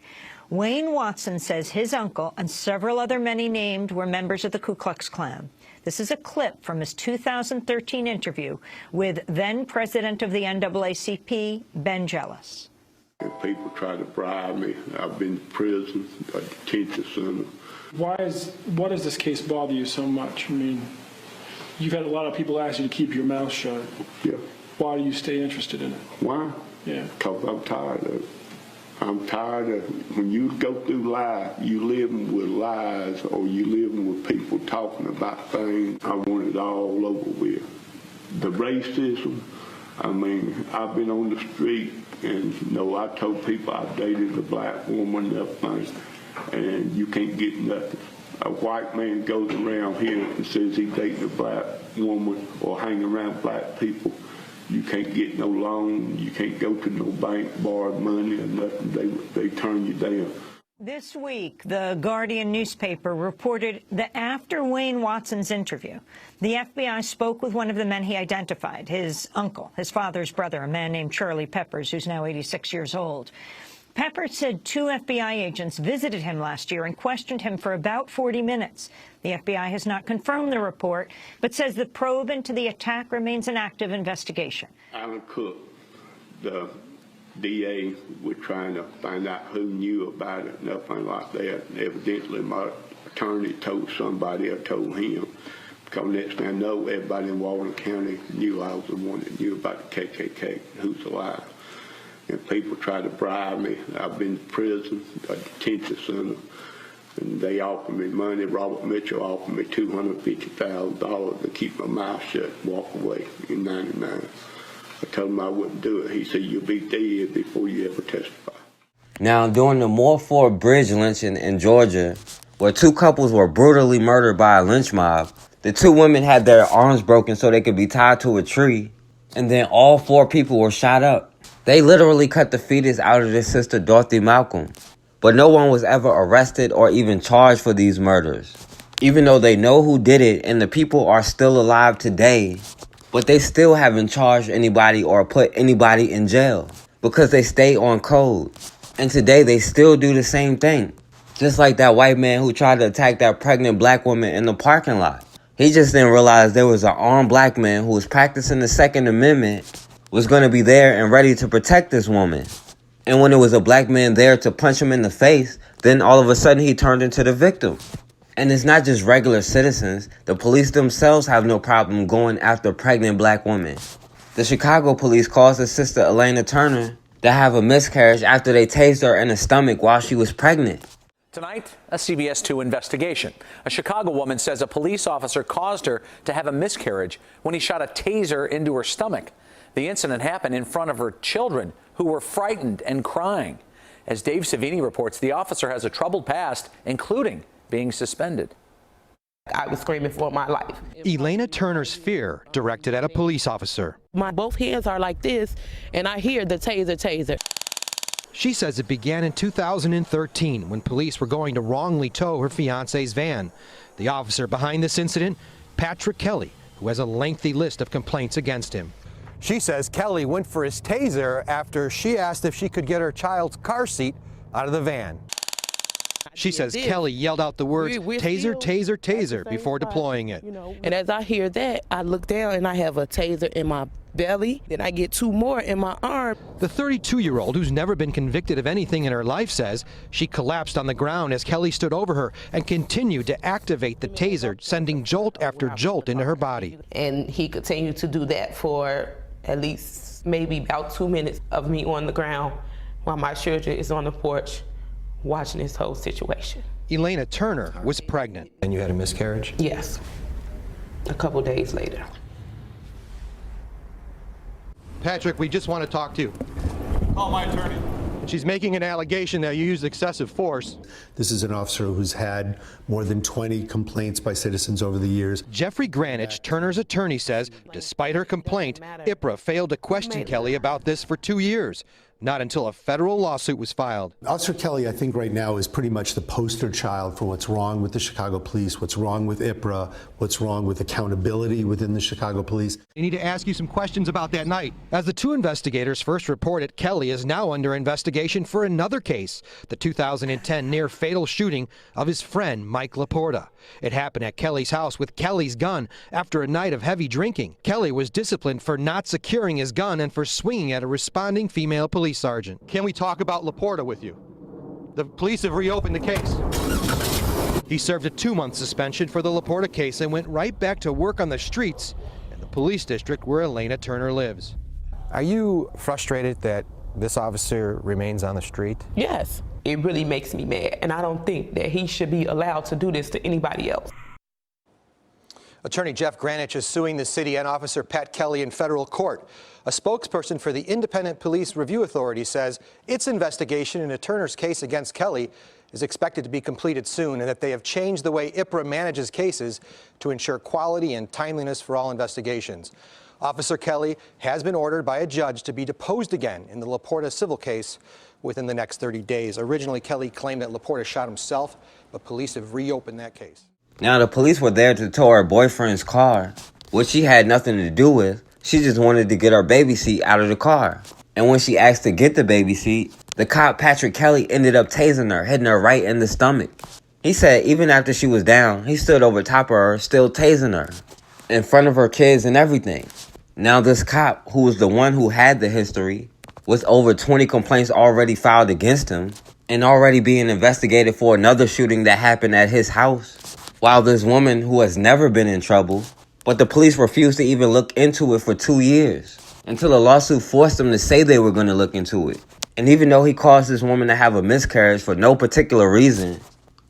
Wayne Watson says his uncle and several other men he named were members of the Ku Klux Klan. This is a clip from his 2013 interview with then-president of the NAACP, Ben Jealous. If people try to bribe me, I've been to prison, a detention center. Why does this case bother you so much? I mean, you've had a lot of people ask you to keep your mouth shut. Yeah. Why do you stay interested in it? Why? Yeah. Because I'm tired of it. I'm tired of when you go through life, you living with lies or you living with people talking about things. I want it all over with. The racism, I mean, I've been on the street and I told people I dated a black woman and everything, and you can't get nothing. A white man goes around here and says he dating a black woman or hang around black people. You can't get no loan. You can't go to no bank, borrow money or nothing. They turn you down. This week, the Guardian newspaper reported that after Wayne Watson's interview, the FBI spoke with one of the men he identified, his uncle, his father's brother, a man named Charlie Peppers, who's now 86 years old. Pepples said 2 FBI agents visited him last year and questioned him for about 40 minutes. The FBI has not confirmed the report, but says the probe into the attack remains an active investigation. Alan Cook, the DA, was trying to find out who knew about it, nothing like that. Evidently, my attorney told somebody or told him. Because next thing I know, everybody in Walden County knew I was the one that knew about the KKK, who's alive. And people try to bribe me. I've been to prison, a detention center, and they offered me money. Robert Mitchell offered me $250,000 to keep my mouth shut and walk away in '99. I told him I wouldn't do it. He said, "You'll be dead before you ever testify." Now, during the Moore Ford Bridge lynching in Georgia, where 2 couples were brutally murdered by a lynch mob, the 2 women had their arms broken so they could be tied to a tree, and then all 4 people were shot up. They literally cut the fetus out of their sister Dorothy Malcolm. But no one was ever arrested or even charged for these murders. Even though they know who did it and the people are still alive today, but they still haven't charged anybody or put anybody in jail because they stay on code. And today they still do the same thing. Just like that white man who tried to attack that pregnant black woman in the parking lot. He just didn't realize there was an armed black man who was practicing the Second Amendment, was going to be there and ready to protect this woman. And when there was a black man there to punch him in the face, then all of a sudden he turned into the victim. And it's not just regular citizens. The police themselves have no problem going after pregnant black women. The Chicago police caused the sister Elena Turner to have a miscarriage after they tased her in the stomach while she was pregnant. Tonight, a CBS 2 investigation. A Chicago woman says a police officer caused her to have a miscarriage when he shot a taser into her stomach. The incident happened in front of her children, who were frightened and crying. As Dave Savini reports, the officer has a troubled past, including being suspended. I was screaming for my life. Elena Turner's fear directed at a police officer. My both hands are like this, and I hear the taser. She says it began in 2013 when police were going to wrongly tow her fiance's van. The officer behind this incident, Patrick Kelly, who has a lengthy list of complaints against him. She says Kelly went for his taser after she asked if she could get her child's car seat out of the van. She says Kelly yelled out the words, taser, taser, taser, before deploying it. And as I hear that, I look down and I have a taser in my belly. Then I get 2 more in my arm. The 32-year-old, who's never been convicted of anything in her life, says she collapsed on the ground as Kelly stood over her and continued to activate the taser, sending jolt after jolt into her body. And he continued to do that for at least maybe about 2 minutes of me on the ground while my children is on the porch watching this whole situation. Elena Turner was pregnant. And you had a miscarriage? Yes, a couple days later. Patrick, we just want to talk to you. Call my attorney. She's making an allegation that you used excessive force. This is an officer who's had more than 20 complaints by citizens over the years. Jeffrey Granich, Turner's attorney, says despite her complaint, IPRA failed to question Kelly about this for 2 years. Not until a federal lawsuit was filed. Officer Kelly, I think right now, is pretty much the poster child for what's wrong with the Chicago police, what's wrong with IPRA, what's wrong with accountability within the Chicago police. I need to ask you some questions about that night. As the 2 investigators first reported, Kelly is now under investigation for another case, the 2010 near-fatal shooting of his friend Mike Laporta. It happened at Kelly's house with Kelly's gun after a night of heavy drinking. Kelly was disciplined for not securing his gun and for swinging at a responding female police sergeant. Can we talk about Laporta with you? The police have reopened the case. He served a 2-month suspension for the Laporta case and went right back to work on the streets in the police district where Elena Turner lives. Are you frustrated that this officer remains on the street? Yes, it really makes me mad, and I don't think that he should be allowed to do this to anybody else. Attorney Jeff Granich is suing the city and Officer Pat Kelly in federal court. A spokesperson for the Independent Police Review Authority says its investigation into Turner's case against Kelly is expected to be completed soon and that they have changed the way IPRA manages cases to ensure quality and timeliness for all investigations. Officer Kelly has been ordered by a judge to be deposed again in the Laporta civil case within the next 30 days. Originally, Kelly claimed that Laporta shot himself, but police have reopened that case. Now, the police were there to tow her boyfriend's car, which she had nothing to do with. She just wanted to get her baby seat out of the car. And when she asked to get the baby seat, The cop, Patrick Kelly, ended up tasing her, hitting her right in the stomach. He said even after she was down, he stood over top of her, still tasing her, in front of her kids and everything. Now this cop, who was the one who had the history, with over 20 complaints already filed against him, and already being investigated for another shooting that happened at his house, while this woman who has never been in trouble, but the police refused to even look into it for 2 years, until a lawsuit forced them to say they were going to look into it. And even though he caused this woman to have a miscarriage for no particular reason,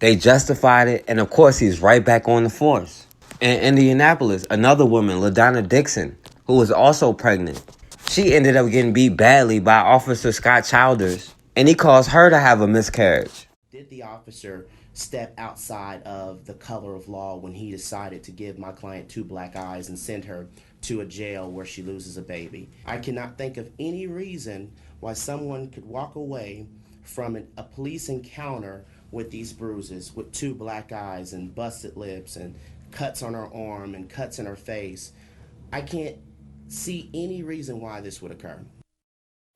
they justified it, and of course he's right back on the force. In Indianapolis, another woman, LaDonna Dixon, who was also pregnant, she ended up getting beat badly by Officer Scott Childers, and he caused her to have a miscarriage. Did the officer step outside of the color of law when he decided to give my client 2 black eyes and send her to a jail where she loses a baby? I cannot think of any reason why someone could walk away from a police encounter with these bruises, with 2 black eyes and busted lips and cuts on her arm and cuts in her face. I can't see any reason why this would occur.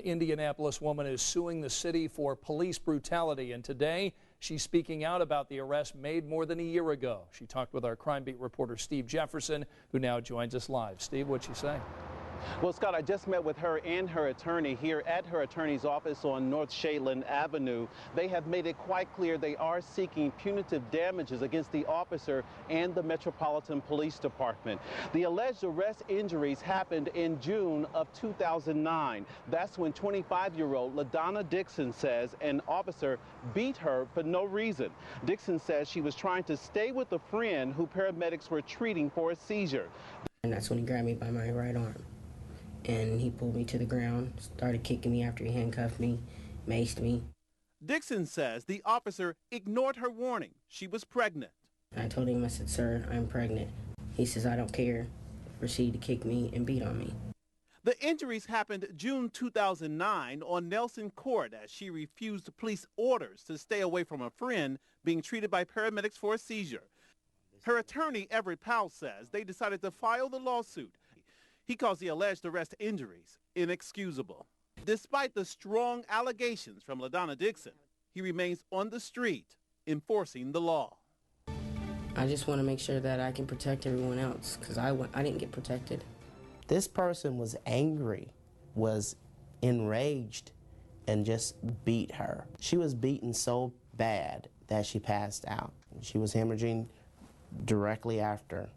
Indianapolis woman is suing the city for police brutality, and today she's speaking out about the arrest made more than a year ago. She talked with our crime beat reporter Steve Jefferson, who now joins us live. Steve, what'd she say? Well, Scott, I just met with her and her attorney here at her attorney's office on North Shadeland Avenue. They have made it quite clear they are seeking punitive damages against the officer and the Metropolitan Police Department. The alleged arrest injuries happened in June of 2009. That's when 25-year-old LaDonna Dixon says an officer beat her for no reason. Dixon says she was trying to stay with a friend who paramedics were treating for a seizure. And that's when he grabbed me by my right arm. And he pulled me to the ground, started kicking me after he handcuffed me, maced me. Dixon says the officer ignored her warning. She was pregnant. I told him, I said, "Sir, I'm pregnant." He says, "I don't care." Proceeded to kick me and beat on me. The injuries happened June 2009 on Nelson Court as she refused police orders to stay away from a friend being treated by paramedics for a seizure. Her attorney, Everett Powell, says they decided to file the lawsuit. He calls the alleged arrest injuries inexcusable. Despite the strong allegations from LaDonna Dixon, he remains on the street enforcing the law. I just want to make sure that I can protect everyone else because I didn't get protected. This person was angry, was enraged, and just beat her. She was beaten so bad that she passed out. She was hemorrhaging directly after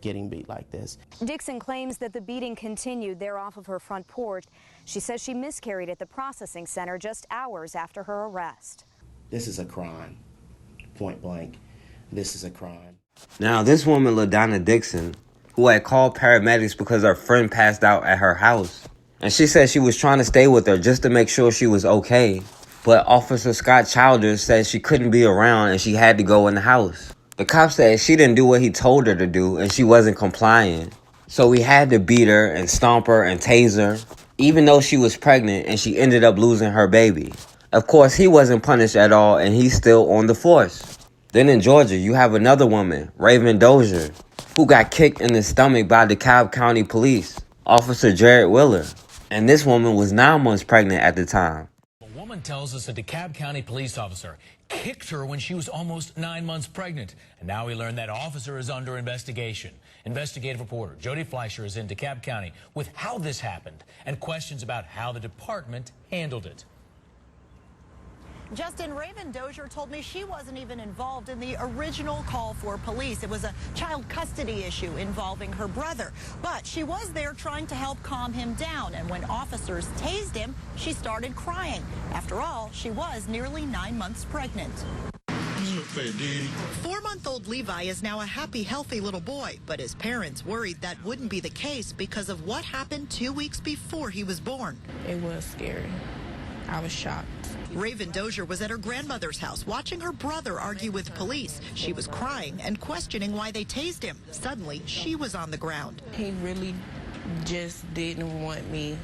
getting beat like this. Dixon claims that the beating continued there off of her front porch. She says she miscarried at the processing center just hours after her arrest. This is a crime. Point blank. This is a crime. Now, this woman, LaDonna Dixon, who had called paramedics because her friend passed out at her house, and she said she was trying to stay with her just to make sure she was okay, but Officer Scott Childers said she couldn't be around and she had to go in the house. The cop said she didn't do what he told her to do and she wasn't complying. So he had to beat her and stomp her and tase her, even though she was pregnant and she ended up losing her baby. Of course, he wasn't punished at all and he's still on the force. Then in Georgia, you have another woman, Raven Dozier, who got kicked in the stomach by DeKalb County Police, Officer Jared Willer. And this woman was 9 months pregnant at the time. A woman tells us a DeKalb County police officer kicked her when she was almost 9 months pregnant. And now we learn that officer is under investigation. Investigative reporter Jody Fleischer is in DeKalb County with how this happened and questions about how the department handled it. Justin, Raven Dozier told me she wasn't even involved in the original call for police. It was a child custody issue involving her brother. But she was there trying to help calm him down. And when officers tased him, she started crying. After all, she was nearly 9 months pregnant. 4-month-old Levi is now a happy, healthy little boy, but his parents worried that wouldn't be the case because of what happened 2 weeks before he was born. It was scary. I was shocked. Raven Dozier was at her grandmother's house watching her brother argue with police. She was crying and questioning why they tased him. Suddenly, she was on the ground. He really just didn't want me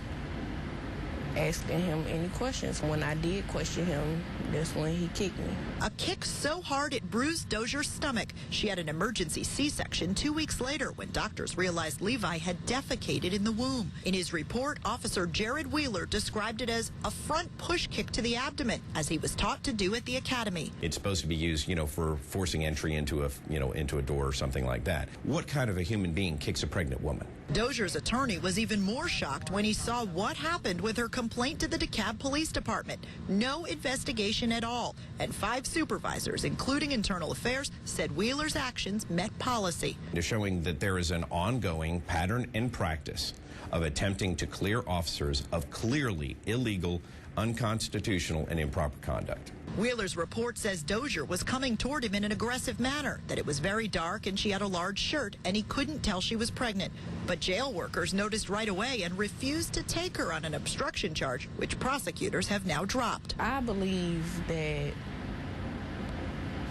asking him any questions. When I did question him, that's when he kicked me. A kick so hard it bruised Dozier's stomach. She had an emergency C-section 2 weeks later when doctors realized Levi had defecated in the womb. In his report, Officer Jared Wheeler described it as a front push kick to the abdomen, as he was taught to do at the academy. It's supposed to be used, for forcing entry into a door or something like that. What kind of a human being kicks a pregnant woman? Dozier's attorney was even more shocked when he saw what happened with her complaint to the DeKalb Police Department. No investigation at all, and 5 supervisors, including internal affairs, said Wheeler's actions met policy. They're showing that there is an ongoing pattern and practice of attempting to clear officers of clearly illegal, unconstitutional, and improper conduct. Wheeler's report says Dozier was coming toward him in an aggressive manner, that it was very dark and she had a large shirt and he couldn't tell she was pregnant. But jail workers noticed right away and refused to take her on an obstruction charge, which prosecutors have now dropped. I believe that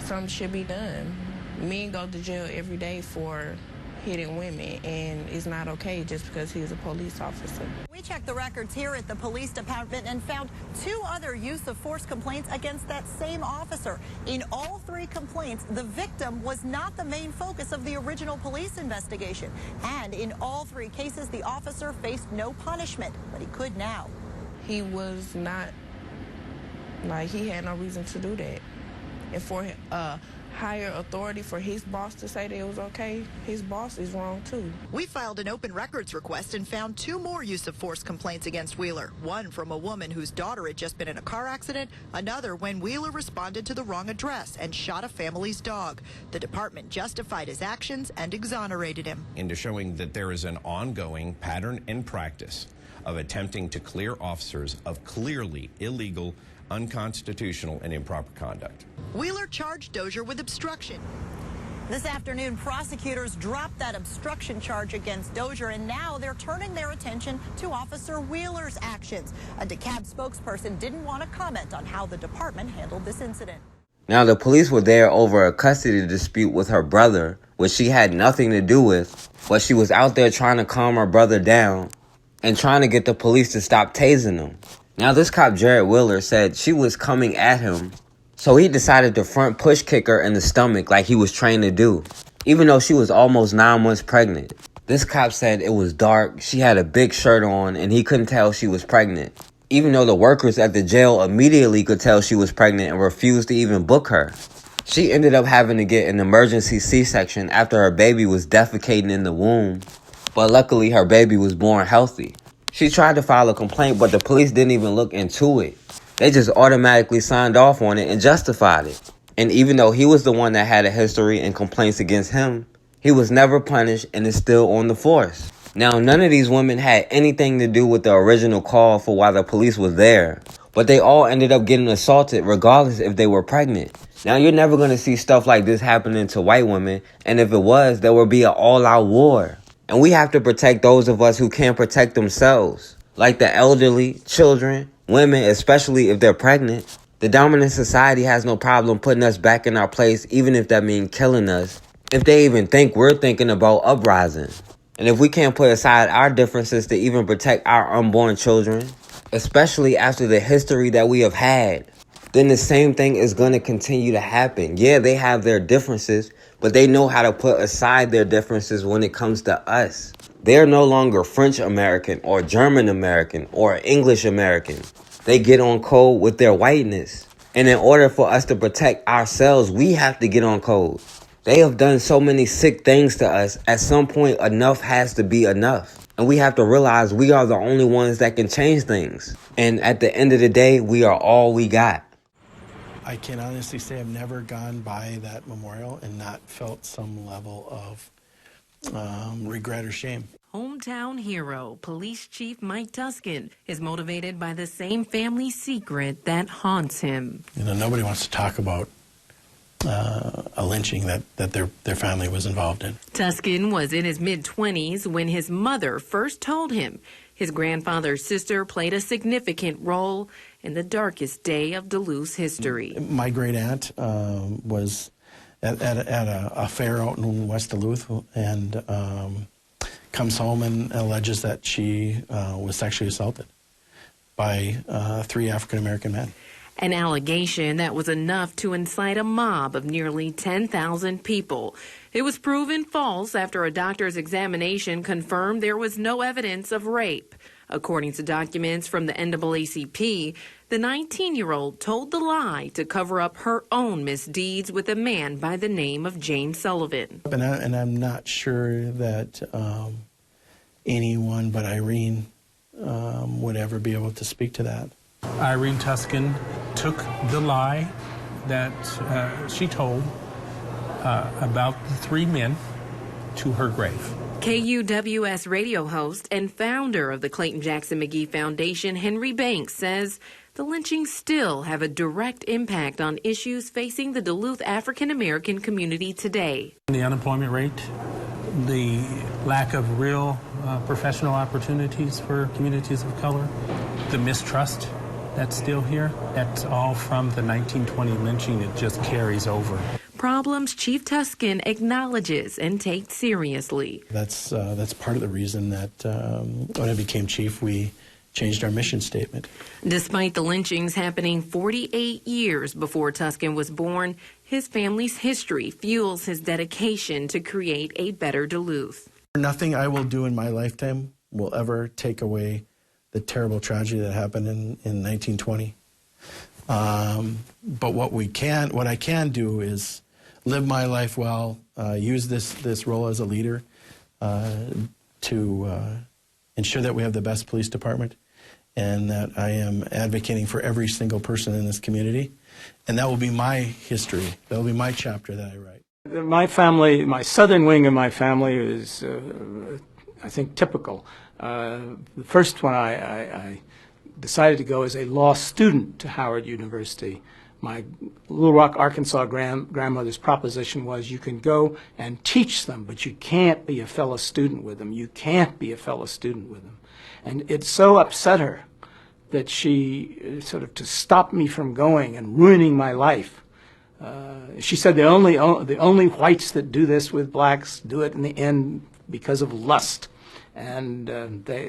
something should be done. Men go to jail every day for hitting women, and it's not okay just because he's a police officer. We checked the records here at the police department and found 2 other use of force complaints against that same officer. In all 3 complaints, the victim was not the main focus of the original police investigation. And in all 3 cases, the officer faced no punishment, but he could now. He was not, he had no reason to do that. And for higher authority for his boss to say that it was okay, his boss is wrong too. We filed an open records request and found 2 more use of force complaints against Wheeler. One from a woman whose daughter had just been in a car accident, another when Wheeler responded to the wrong address and shot a family's dog. The department justified his actions and exonerated him. Into showing that there is an ongoing pattern and practice of attempting to clear officers of clearly illegal, unconstitutional, and improper conduct. Wheeler charged Dozier with obstruction. This afternoon, prosecutors dropped that obstruction charge against Dozier, and now they're turning their attention to Officer Wheeler's actions. A DeKalb spokesperson didn't want to comment on how the department handled this incident. Now, the police were there over a custody dispute with her brother, which she had nothing to do with, but she was out there trying to calm her brother down and trying to get the police to stop tasing him. Now, this cop, Jared Wheeler, said she was coming at him, so he decided to front push kick her in the stomach like he was trained to do, even though she was almost 9 months pregnant. This cop said it was dark, she had a big shirt on, and he couldn't tell she was pregnant, even though the workers at the jail immediately could tell she was pregnant and refused to even book her. She ended up having to get an emergency C-section after her baby was defecating in the womb, but luckily her baby was born healthy. She tried to file a complaint, but the police didn't even look into it. They just automatically signed off on it and justified it. And even though he was the one that had a history and complaints against him, he was never punished and is still on the force. Now, none of these women had anything to do with the original call for why the police was there, but they all ended up getting assaulted regardless if they were pregnant. Now, you're never going to see stuff like this happening to white women, and if it was, there would be an all-out war. And we have to protect those of us who can't protect themselves, like the elderly, children, women, especially if they're pregnant. The dominant society has no problem putting us back in our place, even if that means killing us, if they even think we're thinking about uprising. And if we can't put aside our differences to even protect our unborn children, especially after the history that we have had, then the same thing is going to continue to happen. Yeah, they have their differences, but they know how to put aside their differences when it comes to us. They're no longer French American or German American or English American. They get on code with their whiteness. And in order for us to protect ourselves, we have to get on code. They have done so many sick things to us. At some point, enough has to be enough. And we have to realize we are the only ones that can change things. And at the end of the day, we are all we got. I can honestly say I've never gone by that memorial and not felt some level of regret or shame. Hometown hero, Police Chief Mike Tusken, is motivated by the same family secret that haunts him. You know, nobody wants to talk about a lynching that their family was involved in. Tusken was in his mid-20s when his mother first told him his grandfather's sister played a significant role in the darkest day of Duluth's history. My great-aunt was at a fair out in West Duluth and comes home and alleges that she was sexually assaulted. by 3 African-American men. An allegation that was enough to incite a mob of nearly 10,000 people. It was proven false after a doctor's examination confirmed there was no evidence of rape. According to documents from the NAACP, the 19-year-old told the lie to cover up her own misdeeds with a man by the name of James Sullivan. And I'm not sure that anyone but Irene would ever be able to speak to that. Irene Tusken took the lie that she told about the 3 men to her grave. KUWS radio host and founder of the Clayton Jackson McGhie Foundation, Henry Banks, says the lynchings still have a direct impact on issues facing the Duluth African American community today. The unemployment rate, the lack of real professional opportunities for communities of color, the mistrust that's still here, that's all from the 1920 lynching. It just carries over. Problems Chief Tusken acknowledges and takes seriously. That's part of the reason that when I became chief, we changed our mission statement. Despite the lynchings happening 48 years before Tusken was born, his family's history fuels his dedication to create a better Duluth. Nothing I will do in my lifetime will ever take away the terrible tragedy that happened in 1920. But what I can do is live my life well, use this role as a leader to ensure that we have the best police department and that I am advocating for every single person in this community. And that will be my history. That will be my chapter that I write. My family, my southern wing of my family is, I think, typical. The first one I decided to go as a law student to Howard University. My Little Rock, Arkansas grandmother's proposition was you can go and teach them, but you can't be a fellow student with them. You can't be a fellow student with them. And it so upset her that she sort of, to stop me from going and ruining my life. She said the only whites that do this with blacks do it in the end because of lust. And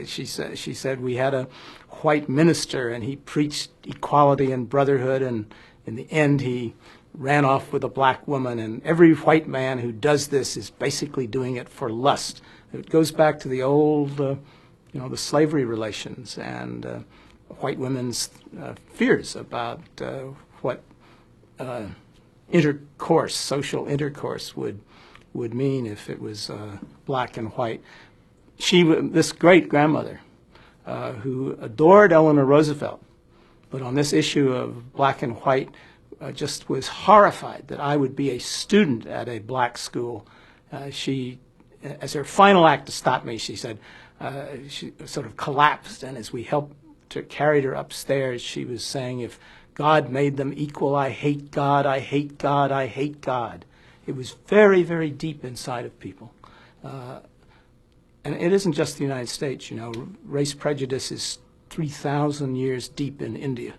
she said we had a white minister and he preached equality and brotherhood, and in the end he ran off with a black woman, and every white man who does this is basically doing it for lust. It goes back to the old, the slavery relations and white women's fears about what intercourse, social intercourse would mean if it was black and white. This great grandmother who adored Eleanor Roosevelt, but on this issue of black and white, just was horrified that I would be a student at a black school. She, as her final act to stop me, she said, she sort of collapsed, and as we carried her upstairs, she was saying, if God made them equal, I hate God, I hate God, I hate God. It was very, very deep inside of people. And it isn't just the United States, race prejudice is 3,000 years deep in India,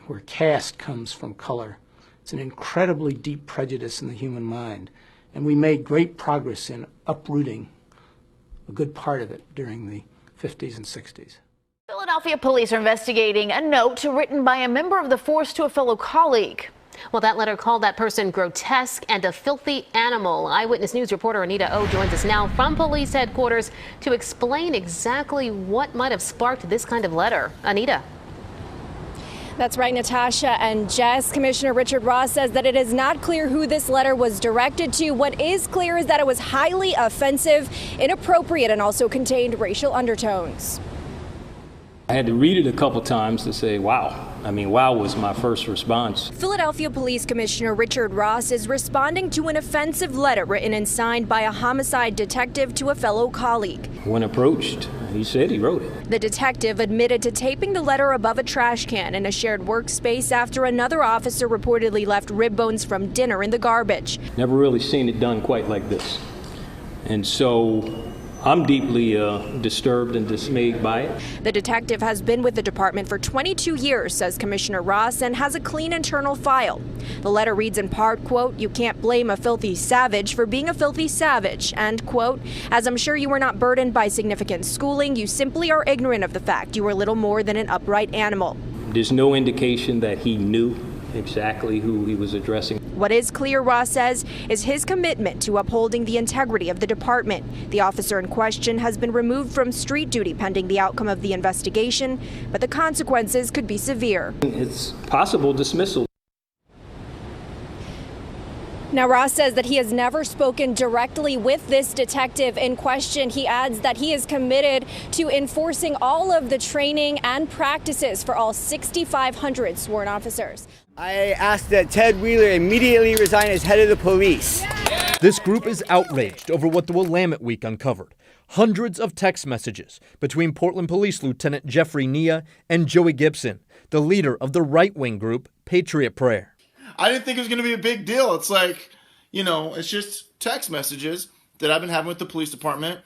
where caste comes from color. It's an incredibly deep prejudice in the human mind. And we made great progress in uprooting a good part of it during the 50s and 60s. Philadelphia police are investigating a note written by a member of the force to a fellow colleague. Well, that letter called that person grotesque and a filthy animal. Eyewitness News reporter Anita O joins us now from police headquarters to explain exactly what might have sparked this kind of letter. Anita. That's right, Natasha and Jess. Commissioner Richard Ross says that it is not clear who this letter was directed to. What is clear is that it was highly offensive, inappropriate, and also contained racial undertones. I had to read it a couple times to say, wow. I mean, wow was my first response. Philadelphia Police Commissioner Richard Ross is responding to an offensive letter written and signed by a homicide detective to a fellow colleague. When approached, he said he wrote it. The detective admitted to taping the letter above a trash can in a shared workspace after another officer reportedly left rib bones from dinner in the garbage. Never really seen it done quite like this. And so I'm deeply disturbed and dismayed by it. The detective has been with the department for 22 years, says Commissioner Ross, and has a clean internal file. The letter reads in part, quote, "You can't blame a filthy savage for being a filthy savage," and, quote, "As I'm sure you were not burdened by significant schooling, you simply are ignorant of the fact you were little more than an upright animal." There's no indication that he knew exactly who he was addressing. What is clear, Ross says, is his commitment to upholding the integrity of the department. The officer in question has been removed from street duty pending the outcome of the investigation, but the consequences could be severe. It's possible dismissal. Now, Ross says that he has never spoken directly with this detective in question. He adds that he is committed to enforcing all of the training and practices for all 6,500 sworn officers. I ask that Ted Wheeler immediately resign as head of the police. This group is outraged over what the Willamette Week uncovered. Hundreds of text messages between Portland Police Lieutenant Jeffrey Nia and Joey Gibson, the leader of the right-wing group Patriot Prayer. I didn't think it was going to be a big deal. It's like, it's just text messages that I've been having with the police department.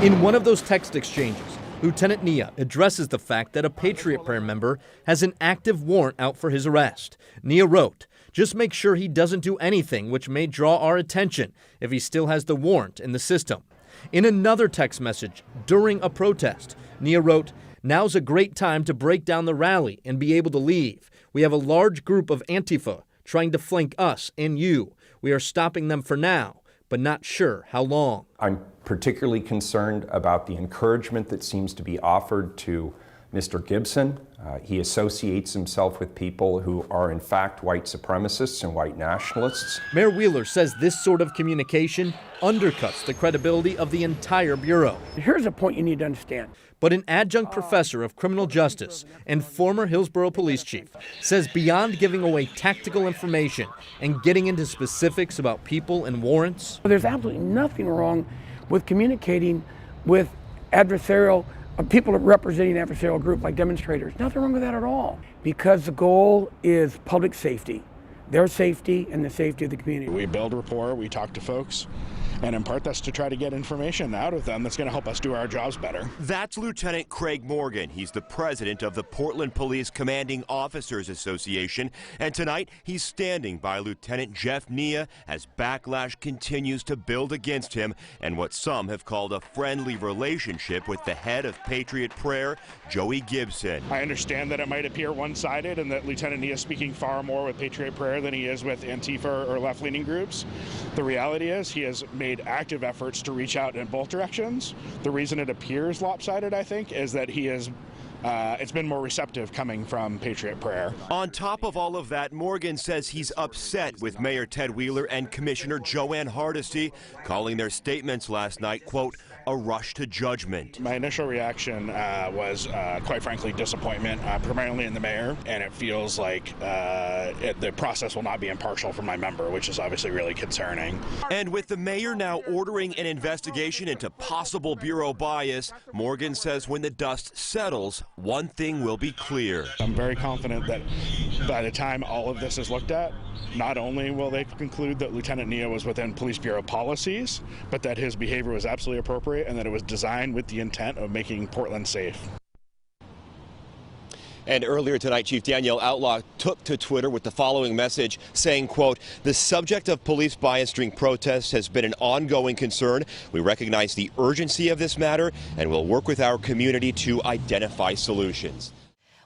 In one of those text exchanges, Lieutenant Nia addresses the fact that a Patriot Prayer member has an active warrant out for his arrest. Nia wrote, "Just make sure he doesn't do anything which may draw our attention if he still has the warrant in the system." In another text message during a protest, Nia wrote, "Now's a great time to break down the rally and be able to leave. We have a large group of Antifa trying to flank us and you. We are stopping them for now, but not sure how long." I'm particularly concerned about the encouragement that seems to be offered to Mr. Gibson. He associates himself with people who are in fact white supremacists and white nationalists. Mayor Wheeler says this sort of communication undercuts the credibility of the entire Bureau. Here's a point you need to understand. But an adjunct professor of criminal justice and former Hillsborough police chief says beyond giving away tactical information and getting into specifics about people and warrants, there's absolutely nothing wrong with communicating with adversarial people representing an adversarial group like demonstrators. Nothing wrong with that at all, because the goal is public safety, their safety and the safety of the community. We build rapport, we talk to folks, and in part that's to try to get information out of them that's going to help us do our jobs better. That's Lieutenant Craig Morgan. He's the president of the Portland Police Commanding Officers Association, and tonight he's standing by Lieutenant Jeff Nia as backlash continues to build against him and what some have called a friendly relationship with the head of Patriot Prayer, Joey Gibson. I understand that it might appear one-sided and that Lieutenant Nia is speaking far more with Patriot Prayer than he is with Antifa or left-leaning groups. The reality is he has made active efforts to reach out in both directions. The reason it appears lopsided, I think, is that he is it's been more receptive coming from Patriot Prayer. On top of all of that, Morgan says he's upset with Mayor Ted Wheeler and Commissioner Joanne Hardesty, calling their statements last night, quote, a rush to judgment. My initial reaction was, quite frankly, disappointment, primarily in the mayor, and it feels like the process will not be impartial for my member, which is obviously really concerning. And with the mayor now ordering an investigation into possible Bureau bias, Morgan says when the dust settles, one thing will be clear. I'm very confident that by the time all of this is looked at, not only will they conclude that Lieutenant Nia was within Police Bureau policies, but that his behavior was absolutely appropriate and that it was designed with the intent of making Portland safe. And earlier tonight, Chief Danielle Outlaw took to Twitter with the following message saying, quote, the subject of police bias during protests has been an ongoing concern. We recognize the urgency of this matter and will work with our community to identify solutions.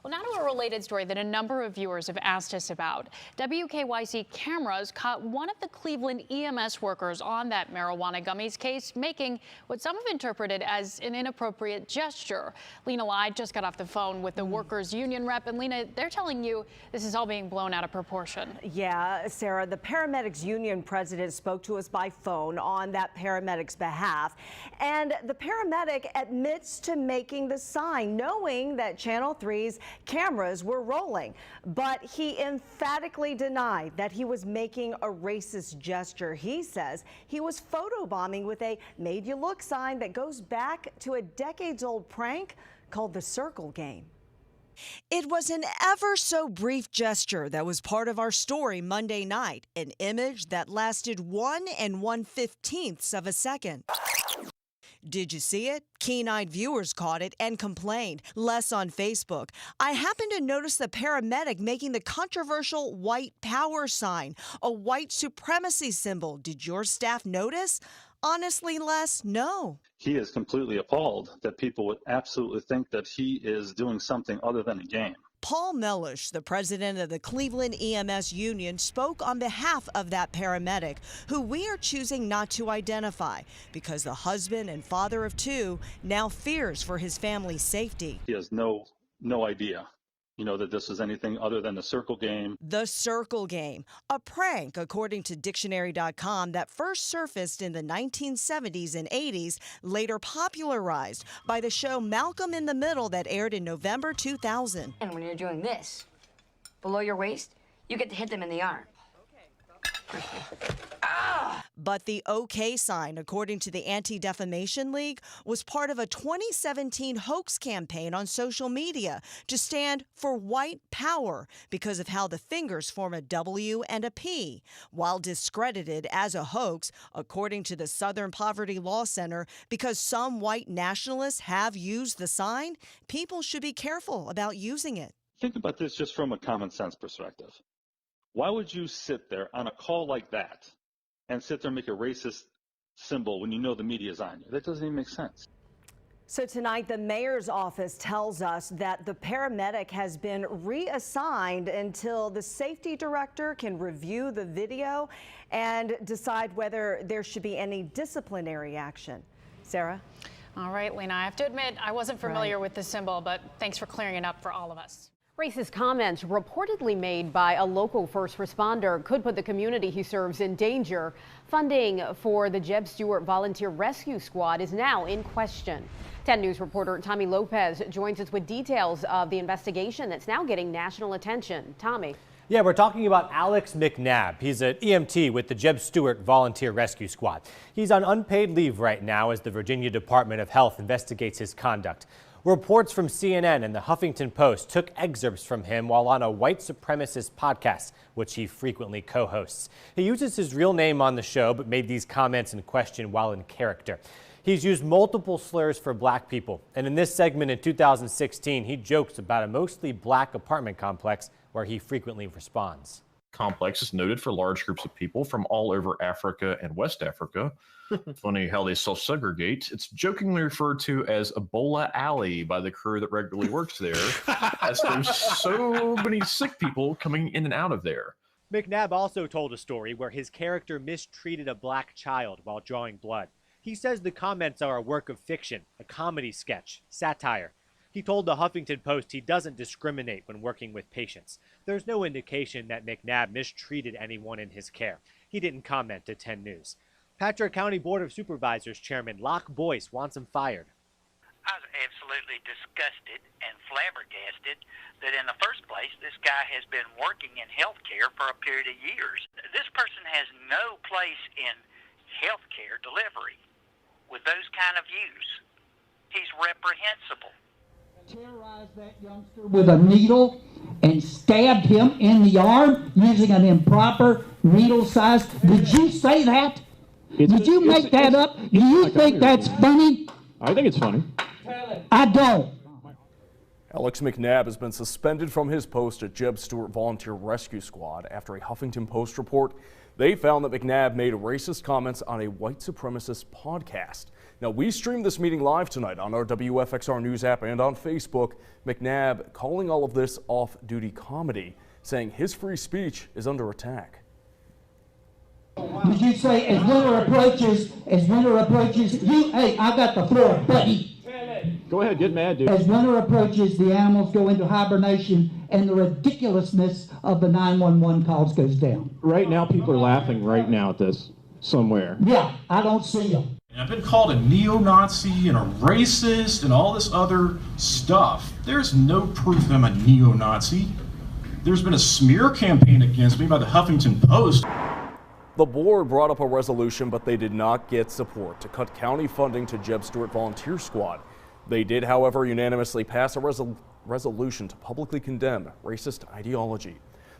Well, now to a related story that a number of viewers have asked us about. WKYC cameras caught one of the Cleveland EMS workers on that marijuana gummies case making what some have interpreted as an inappropriate gesture. Lena Lai just got off the phone with the workers' union rep, and Lena, they're telling you this is all being blown out of proportion. Yeah, Sarah, the paramedics union president spoke to us by phone on that paramedic's behalf, and the paramedic admits to making the sign, knowing that Channel 3's cameras were rolling, but he emphatically denied that he was making a racist gesture. He says he was photobombing with a made you look sign that goes back to a decades-old prank called the Circle Game. It was an ever so brief gesture that was part of our story Monday night, an image that lasted 1 1/15 of a second. Did you see it? Keen-eyed viewers caught it and complained. Less on Facebook. I happened to notice the paramedic making the controversial white power sign, a white supremacy symbol. Did your staff notice? Honestly, Les, no. He is completely appalled that people would absolutely think that he is doing something other than a game. Paul Mellish, the president of the Cleveland EMS Union, spoke on behalf of that paramedic, who we are choosing not to identify because the husband and father of two now fears for his family's safety. He has no idea, that this is anything other than the circle game. The circle game, a prank, according to dictionary.com, that first surfaced in the 1970s and 80s, later popularized by the show Malcolm in the Middle that aired in November 2000. And when you're doing this, below your waist, you get to hit them in the arm. But the OK sign, according to the Anti-Defamation League, was part of a 2017 hoax campaign on social media to stand for white power because of how the fingers form a W and a P. While discredited as a hoax, according to the Southern Poverty Law Center, because some white nationalists have used the sign, people should be careful about using it. Think about this just from a common sense perspective. Why would you sit there on a call like that and sit there and make a racist symbol when you know the media is on you? That doesn't even make sense. So tonight, the mayor's office tells us that the paramedic has been reassigned until the safety director can review the video and decide whether there should be any disciplinary action. Sarah? All right, Lena, I have to admit I wasn't familiar with the symbol, but thanks for clearing it up for all of us. Racist comments reportedly made by a local first responder could put the community he serves in danger. Funding for the Jeb Stuart Volunteer Rescue Squad is now in question. 10 News reporter Tommy Lopez joins us with details of the investigation that's now getting national attention. Tommy. Yeah, we're talking about Alex McNabb. He's an EMT with the Jeb Stuart Volunteer Rescue Squad. He's on unpaid leave right now as the Virginia Department of Health investigates his conduct. Reports from CNN and the Huffington Post took excerpts from him while on a white supremacist podcast, which he frequently co-hosts. He uses his real name on the show, but made these comments in question while in character. He's used multiple slurs for black people, and in this segment in 2016, he jokes about a mostly black apartment complex where he frequently responds. Complex is noted for large groups of people from all over Africa and West Africa. Funny how they self-segregate. It's jokingly referred to as Ebola Alley by the crew that regularly works there, as there's so many sick people coming in and out of there. McNabb also told a story where his character mistreated a black child while drawing blood. He says the comments are a work of fiction, a comedy sketch, satire. He told the Huffington Post he doesn't discriminate when working with patients. There's no indication that McNabb mistreated anyone in his care. He didn't comment to 10 News. Patrick County Board of Supervisors Chairman Locke Boyce wants him fired. I was absolutely disgusted and flabbergasted that in the first place, this guy has been working in healthcare for a period of years. This person has no place in healthcare delivery with those kind of views. He's reprehensible. Terrorized that youngster with a needle and stabbed him in the arm using an improper needle size. Did you say that? Did you make that up? Do you think that's funny? I think it's funny. I don't. Alex McNabb has been suspended from his post at Jeb Stuart Volunteer Rescue Squad after a Huffington Post report. They found that McNabb made racist comments on a white supremacist podcast. Now, we streamed this meeting live tonight on our WFXR News app and on Facebook. McNabb calling all of this off-duty comedy, saying his free speech is under attack. Did you say as winter approaches, hey, I got the floor, buddy. Go ahead, get mad, dude. As winter approaches, the animals go into hibernation and the ridiculousness of the 911 calls goes down. Right now, people are laughing right now at this somewhere. Yeah, I don't see them. I've been called a neo-Nazi and a racist and all this other stuff. There's no proof I'm a neo-Nazi. There's been a smear campaign against me by the Huffington Post. The board brought up a resolution, but they did not get support to cut county funding to Jeb Stuart Volunteer Squad. They did, however, unanimously pass a resolution to publicly condemn racist ideology.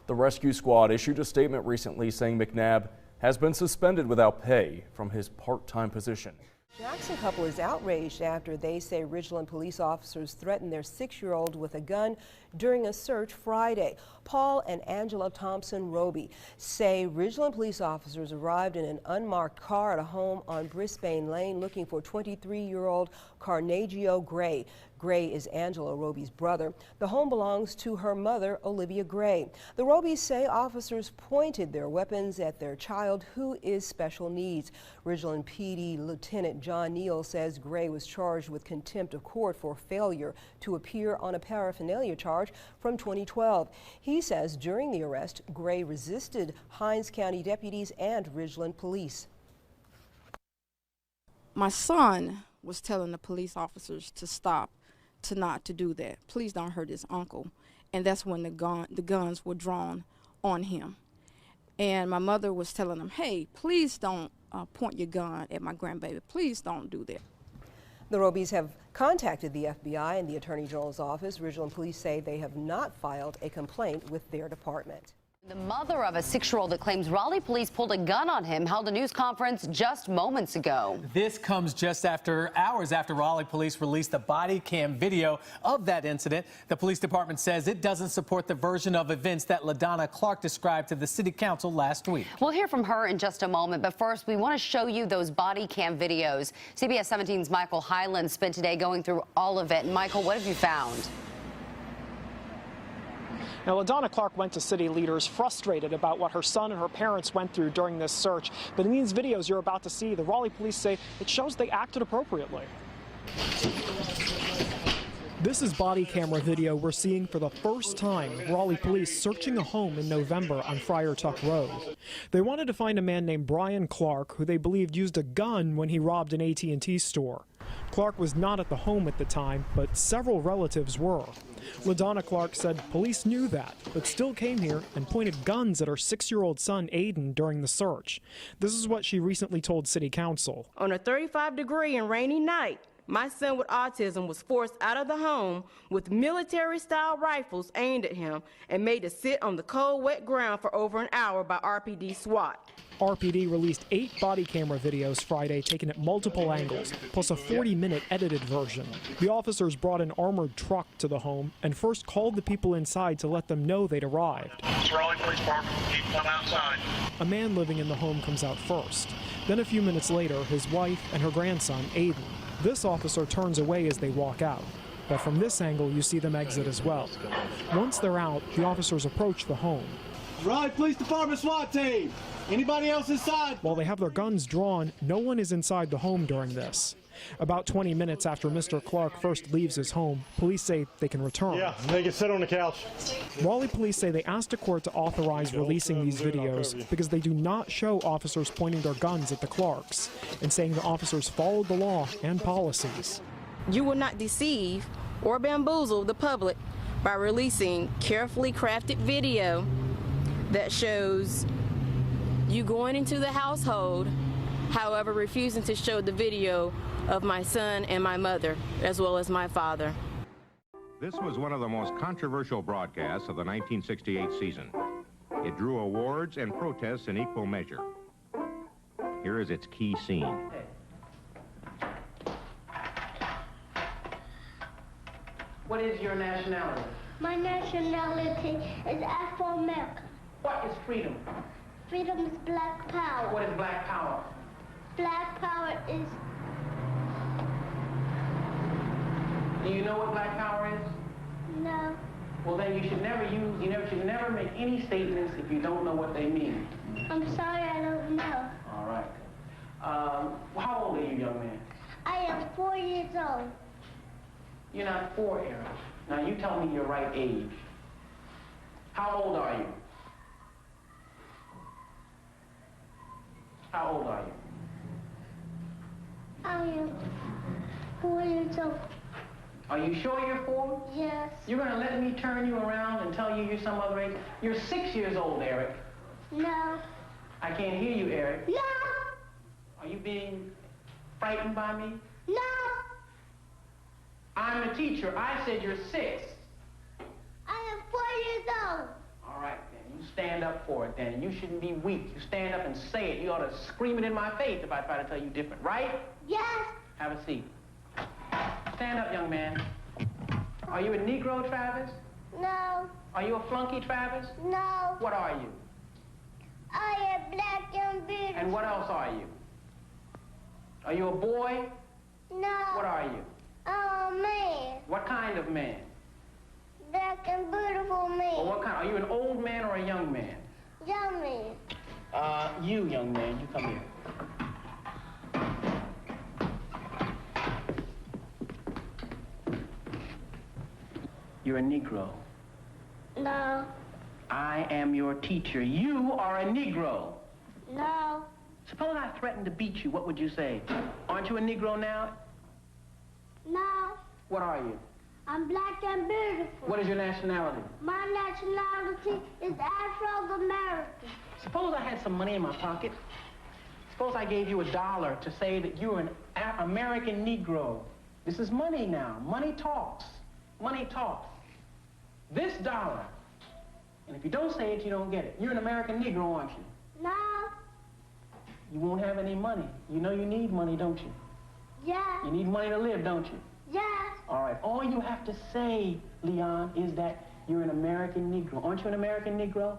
The rescue squad issued a statement recently saying McNabb has been suspended without pay from his part-time position. Jackson couple is outraged after they say Ridgeland police officers threatened their 6-year-old with a gun during a search Friday. Paul and Angela Thompson Roby say Ridgeland police officers arrived in an unmarked car at a home on Brisbane Lane looking for 23-year-old Carnegie Gray. Gray is Angela Roby's brother. The home belongs to her mother, Olivia Gray. The Robys say officers pointed their weapons at their child, who is special needs. Ridgeland PD Lieutenant John Neal says Gray was charged with contempt of court for failure to appear on a paraphernalia charge from 2012. He says during the arrest, Gray resisted Hinds County deputies and Ridgeland police. My son was telling the police officers to stop, not to do that. Please don't hurt his uncle. And that's when the guns were drawn on him. And my mother was telling him, hey, please don't point your gun at my grandbaby. Please don't do that. The Robys have contacted the FBI and the Attorney General's office. Ridgeland police say they have not filed a complaint with their department. The mother of a 6-year-old that claims Raleigh police pulled a gun on him held a news conference just moments ago. This comes just hours after Raleigh police released a body cam video of that incident. The police department says it doesn't support the version of events that LaDonna Clark described to the city council last week. We'll hear from her in just a moment, but first we want to show you those body cam videos. CBS 17's Michael Hyland spent today going through all of it. Michael, what have you found? Now, LaDonna Clark went to city leaders frustrated about what her son and her parents went through during this search. But in these videos you're about to see, the Raleigh police say it shows they acted appropriately. This is body camera video we're seeing for the first time. Raleigh police searching a home in November on Friar Tuck Road. They wanted to find a man named Brian Clark, who they believed used a gun when he robbed an AT&T store. Clark was not at the home at the time, but several relatives were. LaDonna Clark said police knew that, but still came here and pointed guns at her 6-year-old son, Aiden, during the search. This is what she recently told City Council. On a 35-degree and rainy night, my son with autism was forced out of the home with military-style rifles aimed at him and made to sit on the cold, wet ground for over an hour by RPD SWAT. RPD released 8 body camera videos Friday taken at multiple angles, plus a 40-minute edited version. The officers brought an armored truck to the home and first called the people inside to let them know they'd arrived. Raleigh Police Department, keep them outside. A man living in the home comes out first. Then a few minutes later, his wife and her grandson, Aiden. This officer turns away as they walk out. But from this angle, you see them exit as well. Once they're out, the officers approach the home. Raleigh Police Department SWAT team! Anybody else inside? While they have their guns drawn, no one is inside the home during this. About 20 minutes after Mr. Clark first leaves his home, police say they can return. Yeah, they can sit on the couch. Raleigh police say they asked a court to authorize releasing these videos because they do not show officers pointing their guns at the Clarks and saying the officers followed the law and policies. You will not deceive or bamboozle the public by releasing carefully crafted video that shows you going into the household, however refusing to show the video of my son and my mother, as well as my father. This was one of the most controversial broadcasts of the 1968 season. It drew awards and protests in equal measure. Here is its key scene. What is your nationality? My nationality is Afro-American. What is freedom? Freedom is black power. What is black power? Black power is... Do you know what black power is? No. Well, then you should never should never make any statements if you don't know what they mean. I'm sorry, I don't know. All right. How old are you, young man? I am 4 years old. You're not 4, Aaron. Now you tell me your right age. How old are you? How old are you? I am 4 years old. Are you sure you're 4? Yes. You're going to let me turn you around and tell you you're some other age? You're 6 years old, Eric. No. I can't hear you, Eric. No. Are you being frightened by me? No. I'm a teacher. I said you're 6. I am 4 years old. All right, then. You stand up for it, then. You shouldn't be weak. You stand up and say it. You ought to scream it in my face if I try to tell you different, right? Yes. Have a seat. Stand up, young man. Are you a Negro, Travis? No. Are you a flunky, Travis? No. What are you? I am black and beautiful. And what else are you? Are you a boy? No. What are you? I'm a man. What kind of man? Black and beautiful man. Or what kind? Are you an old man or a young man? Young man. You, young man, you come here. You're a Negro. No. I am your teacher. You are a Negro. No. Suppose I threatened to beat you, what would you say? Aren't you a Negro now? No. What are you? I'm black and beautiful. What is your nationality? My nationality is Afro-American. Suppose I had some money in my pocket. Suppose I gave you $1 to say that you're an American Negro. This is money now. Money talks. Money talks. This $1. And if you don't say it, you don't get it. You're an American Negro, aren't you? No. You won't have any money. You know you need money, don't you? Yeah. You need money to live, don't you? Yes. All right. All you have to say, Leon, is that you're an American Negro. Aren't you an American Negro?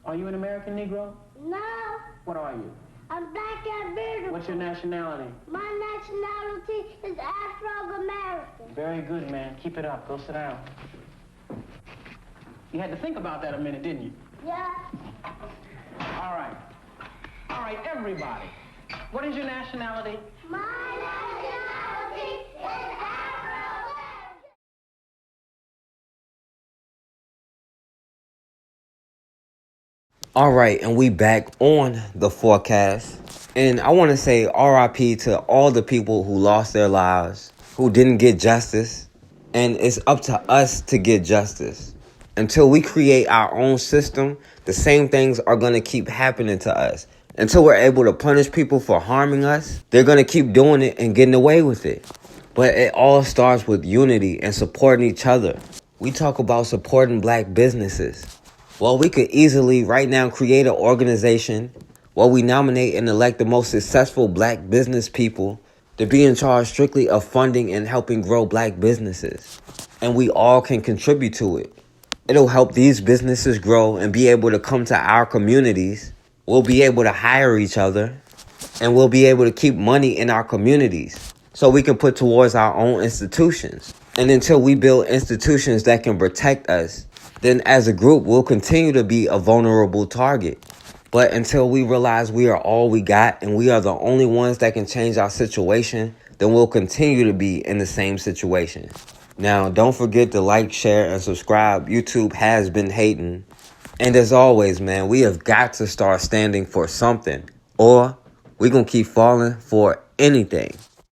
Are you an American Negro? No. What are you? I'm black and beautiful. What's your nationality? My nationality is Afro-American. Very good, man. Keep it up. Go sit down. You had to think about that a minute, didn't you? Yeah. All right. All right, everybody. What is your nationality? My nationality is Afro-American. All right, and we back on the forecast. And I want to say RIP to all the people who lost their lives, who didn't get justice. And it's up to us to get justice. Until we create our own system, the same things are going to keep happening to us. Until we're able to punish people for harming us, they're going to keep doing it and getting away with it. But it all starts with unity and supporting each other. We talk about supporting black businesses. Well, we could easily right now create an organization where we nominate and elect the most successful black business people to be in charge strictly of funding and helping grow black businesses. And we all can contribute to it. It'll help these businesses grow and be able to come to our communities. We'll be able to hire each other, and we'll be able to keep money in our communities so we can put towards our own institutions. And until we build institutions that can protect us, then as a group, we'll continue to be a vulnerable target. But until we realize we are all we got and we are the only ones that can change our situation, then we'll continue to be in the same situation. Now, don't forget to like, share, and subscribe. YouTube has been hating. And as always, man, we have got to start standing for something, or we're going to keep falling for anything.